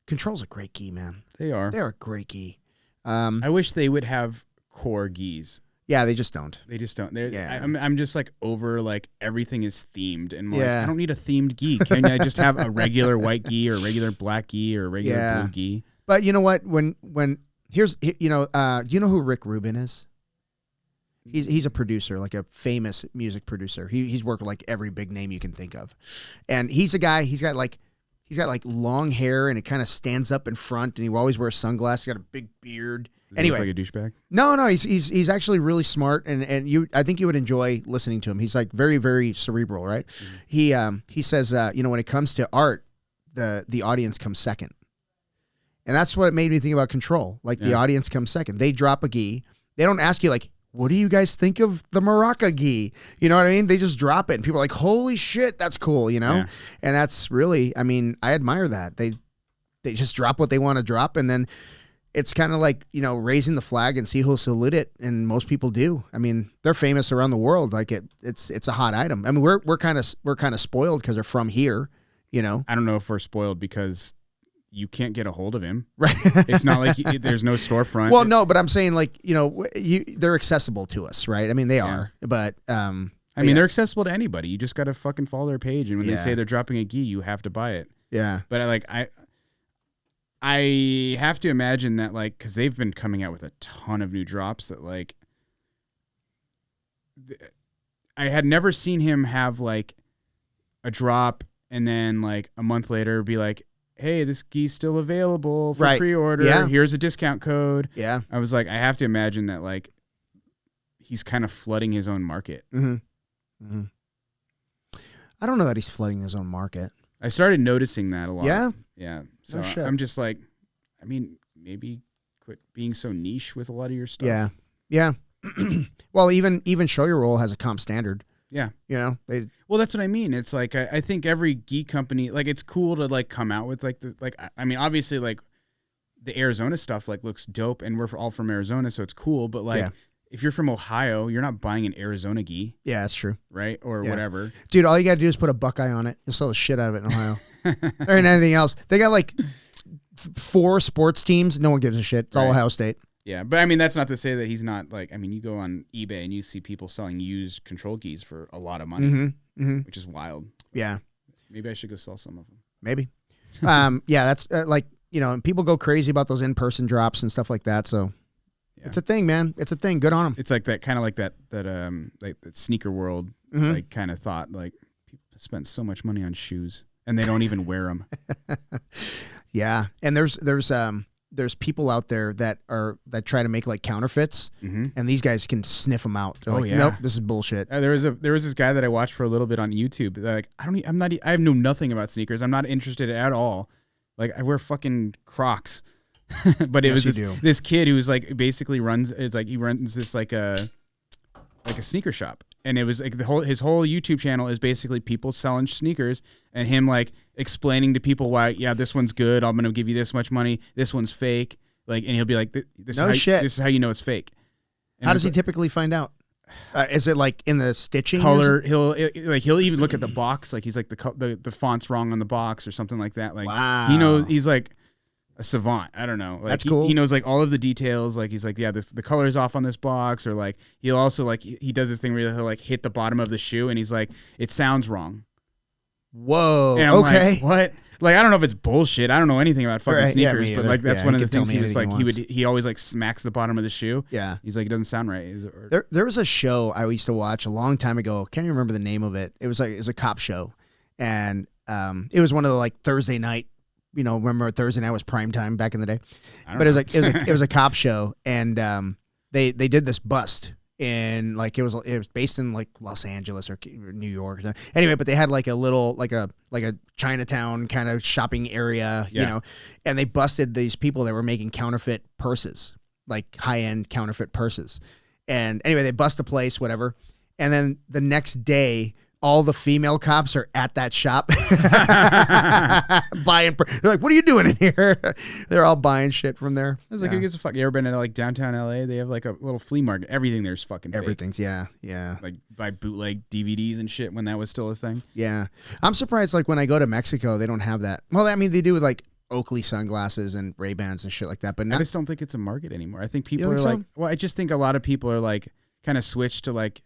Control's a great gi, man. They're a great gi. I wish they would have core gis. Yeah, they just don't. I'm just like over like everything is themed, and like, I don't need a themed gi. Can I just have a regular white gi or a regular black gi or a regular blue gi? But you know what? When here's do you know who Rick Rubin is? He's a producer, like a famous music producer. He's worked with like every big name you can think of, and he's a guy. He's got like long hair, and it kind of stands up in front, and he always wears sunglasses. He's got a big beard. Anyway, like a douchebag. No, he's actually really smart, and I think you would enjoy listening to him. He's like very, very cerebral, right? Mm-hmm. He says when it comes to art, the audience comes second, and that's what made me think about Control. Like the audience comes second. They drop a gi. They don't ask you like, what do you guys think of the Maraca gi? You know what I mean? They just drop it, and people are like, holy shit, that's cool, you know? Yeah. And that's really, I mean, I admire that. They just drop what they want to drop, and then it's kind of like, raising the flag and see who'll salute it, and most people do. I mean, they're famous around the world. Like it's a hot item. I mean, we're kind of spoiled because they're from here, I don't know if we're spoiled because you can't get a hold of him. Right. It's not like there's no storefront. Well, no, but I'm saying like, they're accessible to us, right? I mean, they are, but I mean, they're accessible to anybody. You just got to fucking follow their page, and when they say they're dropping a gi, you have to buy it. Yeah. But I have to imagine that, like, because they've been coming out with a ton of new drops that, like, I had never seen him have, like, a drop and then, like, a month later be like, hey, this gi's still available for pre-order. Yeah. Here's a discount code. Yeah. I was like, I have to imagine that, like, he's kind of flooding his own market. Mm-hmm. Mm-hmm. I don't know that he's flooding his own market. I started noticing that a lot. Yeah? Yeah. So I'm just like, I mean, maybe quit being so niche with a lot of your stuff. Yeah. Yeah. Well, even Show Your Roll has a comp standard. Yeah. Well, that's what I mean. It's like, I think every gi company, like, it's cool to like come out with like I mean, obviously like the Arizona stuff like looks dope, and we're all from Arizona, so it's cool. But like, if you're from Ohio, you're not buying an Arizona gi. Yeah, that's true. Right? Or whatever. Dude, all you got to do is put a Buckeye on it. You'll sell the shit out of it in Ohio. There ain't anything else. They got like 4 sports teams. No one gives a shit. It's all Ohio State. Yeah, but I mean, that's not to say that he's not like. I mean, you go on eBay and you see people selling used control keys for a lot of money, which is wild. Yeah, maybe I should go sell some of them. Maybe. Yeah, that's like and people go crazy about those in-person drops and stuff like that. So it's a thing, man. It's a thing. Good on them. It's like that kind of like that sneaker world like kind of thought like people spend so much money on shoes and they don't even wear them. Yeah, and there's people out there that try to make like counterfeits, and these guys can sniff them out. They're like, nope, this is bullshit. There was this guy that I watched for a little bit on YouTube. Like, I know nothing about sneakers. I'm not interested at all. Like, I wear fucking Crocs, but it was this kid who was like basically runs this like a sneaker shop. And it was like his whole YouTube channel is basically people selling sneakers and him like explaining to people why, this one's good. I'm going to give you this much money. This one's fake. Like, and he'll be like, this is how you know it's fake. And how does he typically find out? Is it like in the stitching? Color. He'll even look at the box. Like he's like the font's wrong on the box or something like that. Like, wow. He knows, he's like a savant. I don't know. Like, that's cool. He knows like all of the details. Like he's like, the color's off on this box, or like he'll also like he does this thing where he'll like hit the bottom of the shoe and he's like, it sounds wrong. Whoa. And I'm like, what? Like, I don't know if it's bullshit. I don't know anything about fucking sneakers, but like that's one of the things he was like, he always like smacks the bottom of the shoe. Yeah. He's like, it doesn't sound right. There was a show I used to watch a long time ago. Can't even remember the name of it. It was a cop show, and it was one of the like Thursday night. Remember Thursday night was prime time back in the day, but it was a cop show, and they did this bust in like it was based in like Los Angeles or New York. Anyway, but they had like a little like a Chinatown kind of shopping area, and they busted these people that were making counterfeit purses, like high-end counterfeit purses. And anyway, they bust the place, whatever, and then the next day, all the female cops are at that shop buying. They're like, "What are you doing in here?" They're all buying shit from there. I was like, "Who gives a fuck?" You ever been to like downtown LA? They have like a little flea market. Everything there's fucking fake. Everything's yeah. Like buy bootleg DVDs and shit when that was still a thing. Yeah, I'm surprised. Like when I go to Mexico, they don't have that. Well, I mean, they do with like Oakley sunglasses and Ray-Bans and shit like that. But I just don't think it's a market anymore. I think people are like, well, I just think a lot of people are like kind of switched to like.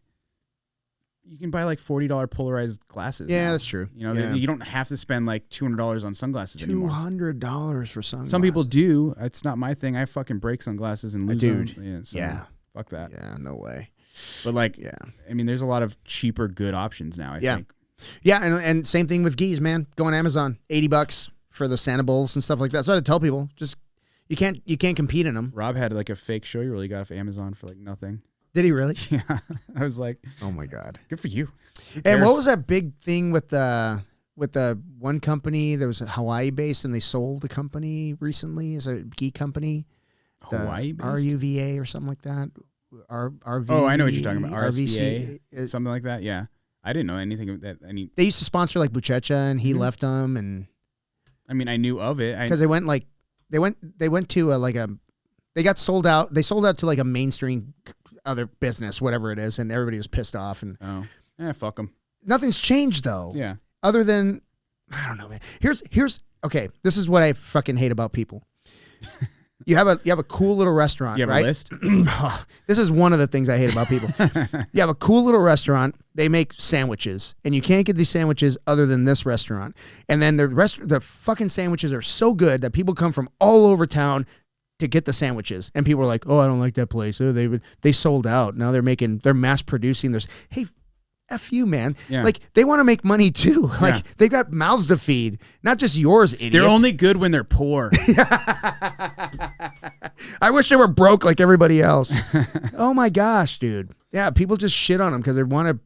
You can buy like $40 polarized glasses. Yeah, now. that's true. You don't have to spend like $200 on sunglasses anymore. $200 for sunglasses. Some people do. It's not my thing. I fucking break sunglasses and lose them. Yeah. Fuck that. Yeah, no way. But like, I mean, there's a lot of cheaper, good options now, I think. Yeah, and same thing with gis, man. Go on Amazon, $80 for the Sanibels and stuff like that. So I tell people, just you can't compete in them. Rob had like a fake show he really got off Amazon for like nothing. Did he really? Yeah. I was like, oh my God. Good for you. And what was that big thing with the one company that was Hawaii based and they sold the company recently? Is a gi company? Hawaii based? RUVA or something like that. RV. Oh, I know what you're talking about. RVCA, something like that. Yeah. I didn't know anything of that. They used to sponsor like Buchecha and he left them, and I mean, I knew of it because they went to they got sold out. They sold out to like a mainstream other business, whatever it is, and everybody was pissed off. And fuck them. Nothing's changed though. Yeah. Other than I don't know, man. Here's okay. This is what I fucking hate about people. You have a cool little restaurant. You have right? a list. This is one of the things I hate about people. You have a cool little restaurant. They make sandwiches, and you can't get these sandwiches other than this restaurant. And then the fucking sandwiches are so good that people come from all over town to get the sandwiches, and people are like, "Oh, I don't like that place. Oh, they sold out. Now they're mass producing this." Hey, F you, man. Yeah. Like they want to make money too. Like they've got mouths to feed, not just yours, idiot. They're only good when they're poor. I wish they were broke like everybody else. Oh my gosh, dude. Yeah, people just shit on them because they want to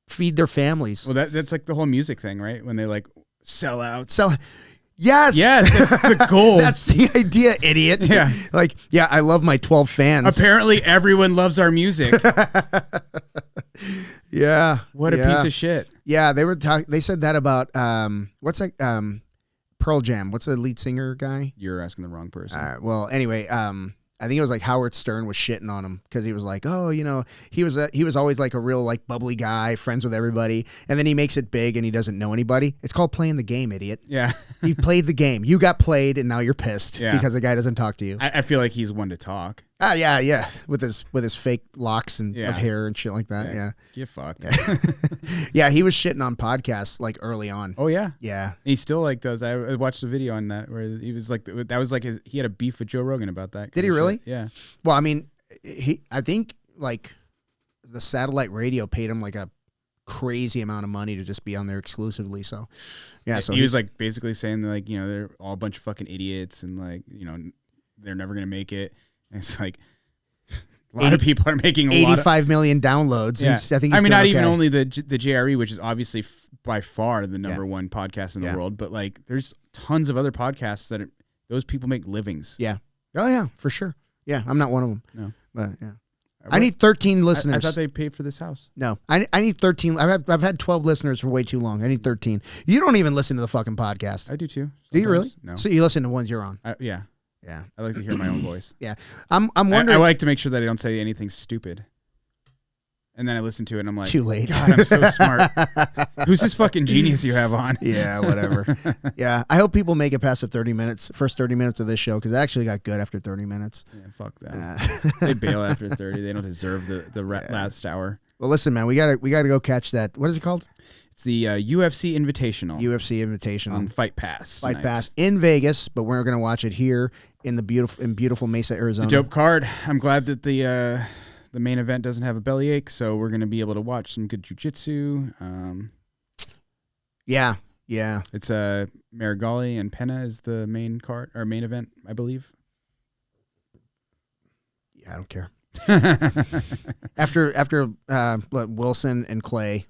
feed their families. Well, that's like the whole music thing, right? When they like sell out. Yes, that's the goal. That's the idea, idiot. Yeah. Like, yeah, I love my 12 fans. Apparently everyone loves our music. Yeah. What a piece of shit. Yeah, they said that about what's that Pearl Jam. What's the lead singer guy? You're asking the wrong person. Well, anyway, I think it was like Howard Stern was shitting on him because he was like, oh, he was always like a real like bubbly guy, friends with everybody, and then he makes it big and he doesn't know anybody. It's called playing the game, idiot. Yeah. You played the game. You got played, and now you're pissed because the guy doesn't talk to you. I feel like he's one to talk. Yeah. With his fake locks and of hair and shit like that. Yeah. Get fucked. Yeah, he was shitting on podcasts like early on. Oh yeah. Yeah. He still like does. I watched a video on that where he was like that was like he had a beef with Joe Rogan about that. Did he really? Shit. Yeah. Well, I mean, I think like the satellite radio paid him like a crazy amount of money to just be on there exclusively. So yeah, so he was like basically saying that, like, they're all a bunch of fucking idiots and like, they're never gonna make it. And it's like a lot of people are making 85 million downloads. Yeah. I think. Not even only the JRE, which is obviously by far the number one podcast in the world, but like there's tons of other podcasts that those people make livings. Yeah. Oh yeah, for sure. Yeah, I'm not one of them. No, but yeah. I need 13 listeners. I thought they paid for this house. No, I need 13. I've had 12 listeners for way too long. I need 13. You don't even listen to the fucking podcast. I do too. Sometimes. Do you really? No. So you listen to ones you're on? Yeah. Yeah. I like to hear my own voice. Yeah. I'm wondering. I like to make sure that I don't say anything stupid. And then I listen to it and I'm like, too late. God, I'm so smart. Who's this fucking genius you have on? Yeah, whatever. Yeah. I hope people make it past the first 30 minutes of this show, because it actually got good after 30 minutes. Yeah, fuck that. They bail after 30. They don't deserve the last hour. Well, listen, man, we gotta go catch that. What is it called? It's the UFC Invitational. UFC Invitational on Fight Pass. Fight Pass in Vegas, but we're gonna watch it here in beautiful Mesa, Arizona. It's a dope card. I'm glad that the main event doesn't have a bellyache, so we're gonna be able to watch some good jiu-jitsu. Yeah. It's Marigali and Penna is the main card or main event, I believe. Yeah, I don't care. after Wilson and Clay,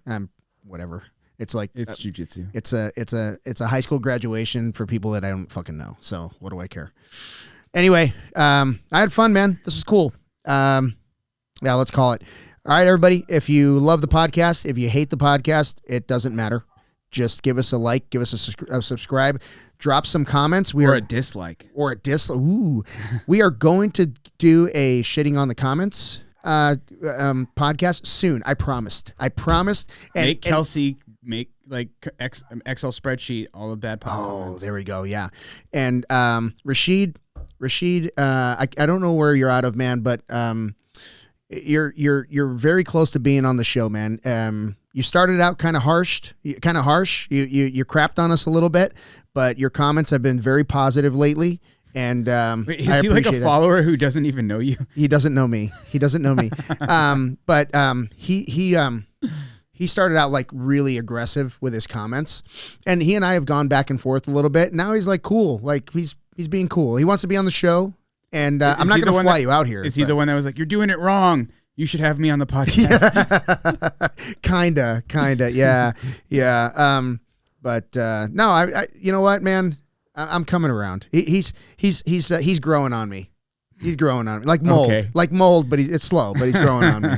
whatever. It's like it's jiu-jitsu. It's a high school graduation for people that I don't fucking know. So what do I care? Anyway, I had fun, man. This was cool. Yeah, let's call it. All right, everybody. If you love the podcast, if you hate the podcast, it doesn't matter. Just give us a like, give us a subscribe, drop some comments. A dislike. Ooh, we are going to do a shitting on the comments podcast soon. I promised. And Kelsey make like Excel spreadsheet, all of that. Oh, there we go. Yeah. And Rashid, I don't know where you're out of, man, but you're very close to being on the show, man. You started out kind of harsh. You crapped on us a little bit, but your comments have been very positive lately. And wait, is he like a follower who doesn't even know you? He doesn't know me. But he started out like really aggressive with his comments, and he and I have gone back and forth a little bit. Now he's like cool, like he's being cool. He wants to be on the show, and I'm not going to fly you out here. Is he the one that was like, "You're doing it wrong. You should have me on the podcast." Yeah. kinda, yeah. But no, I you know what, man, I'm coming around. He's growing on me. He's growing on me like mold, but it's slow, but he's growing on me.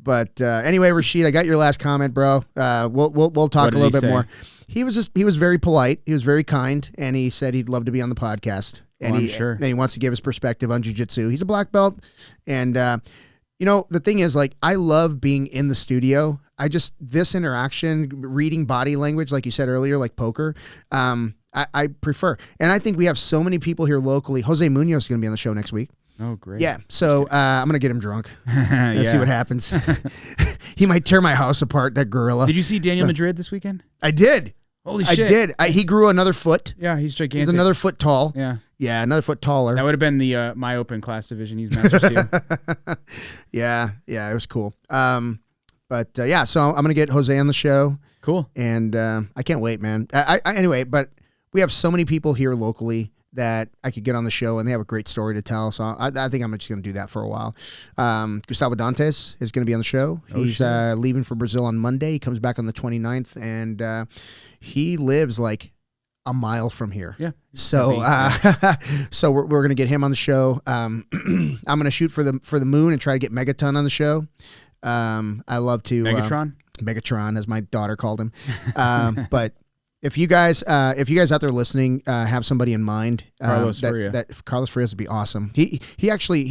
But anyway, Rashid, I got your last comment, bro. We'll talk a little bit more. He was very polite. He was very kind, and he said he'd love to be on the podcast. And I'm sure. And he wants to give his perspective on jiu-jitsu. He's a black belt, and the thing is, like, I love being in the studio. This interaction, reading body language, like you said earlier, like poker, I prefer. And I think we have so many people here locally. Jose Munoz is going to be on the show next week. Oh, great. Yeah. So I'm going to get him drunk. Let's see what happens. He might tear my house apart, that gorilla. Did you see Daniel Madrid this weekend? I did. Holy shit. I did. He grew another foot. Yeah, he's gigantic. He's another foot tall. Yeah. Yeah, another foot taller. That would have been the my open class division. He's Master Steel. Yeah, it was cool. So I'm going to get Jose on the show. Cool. And I can't wait, man. Anyway, but we have so many people here locally that I could get on the show, and they have a great story to tell. So I think I'm just going to do that for a while. Gustavo Dantes is going to be on the show. He's leaving for Brazil on Monday. He comes back on the 29th, and he lives like a mile from here. Yeah. So so we're going to get him on the show. I'm going to shoot for the moon and try to get Megaton on the show. I love to Megatron, as my daughter called him. But if you guys out there listening have somebody in mind, Carlos Faria. Carlos Faria would be awesome. He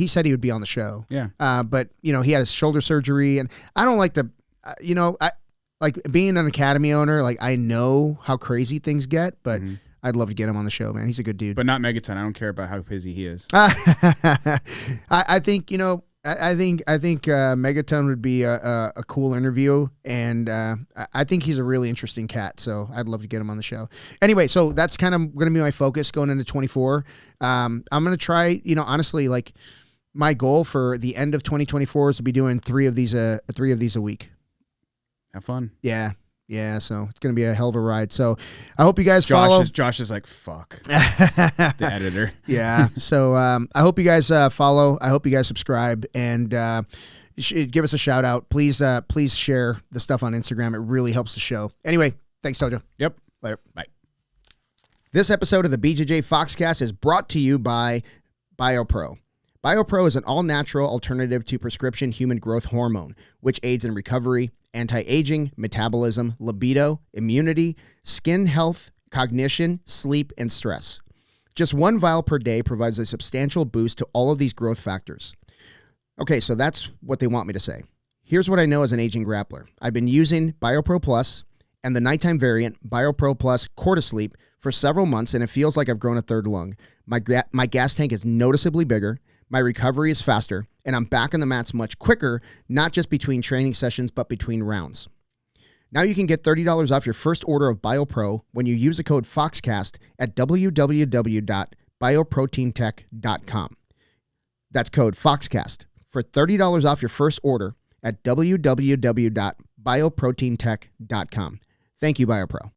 said he would be on the show. Yeah. But he had his shoulder surgery, and I don't like to, I like being an academy owner. Like, I know how crazy things get, but I'd love to get him on the show, man. He's a good dude. But not Megaton. I don't care about how busy he is. I think, I think Megaton would be a cool interview, and I think he's a really interesting cat, so I'd love to get him on the show. Anyway, so that's kind of going to be my focus going into 24. I'm going to try, honestly, like my goal for the end of 2024 is to be doing three of these a week. Have fun. Yeah. Yeah, so it's going to be a hell of a ride. So I hope you guys follow. Josh is like, fuck. The editor. Yeah. So I hope you guys follow. I hope you guys subscribe and give us a shout out. Please share the stuff on Instagram. It really helps the show. Anyway, thanks, Tojo. Yep. Later. Bye. This episode of the BJJ Foxcast is brought to you by BioPro. BioPro is an all-natural alternative to prescription human growth hormone, which aids in recovery, anti-aging, metabolism, libido, immunity, skin health, cognition, sleep, and stress. Just 1 vial per day provides a substantial boost to all of these growth factors. Okay, so that's what they want me to say. Here's what I know as an aging grappler. I've been using BioPro Plus and the nighttime variant, BioPro Plus Cortisleep, for several months, and it feels like I've grown a third lung. My gas tank is noticeably bigger. My recovery is faster, and I'm back on the mats much quicker, not just between training sessions, but between rounds. Now you can get $30 off your first order of BioPro when you use the code FOXCAST at www.bioproteintech.com. That's code FOXCAST for $30 off your first order at www.bioproteintech.com. Thank you, BioPro.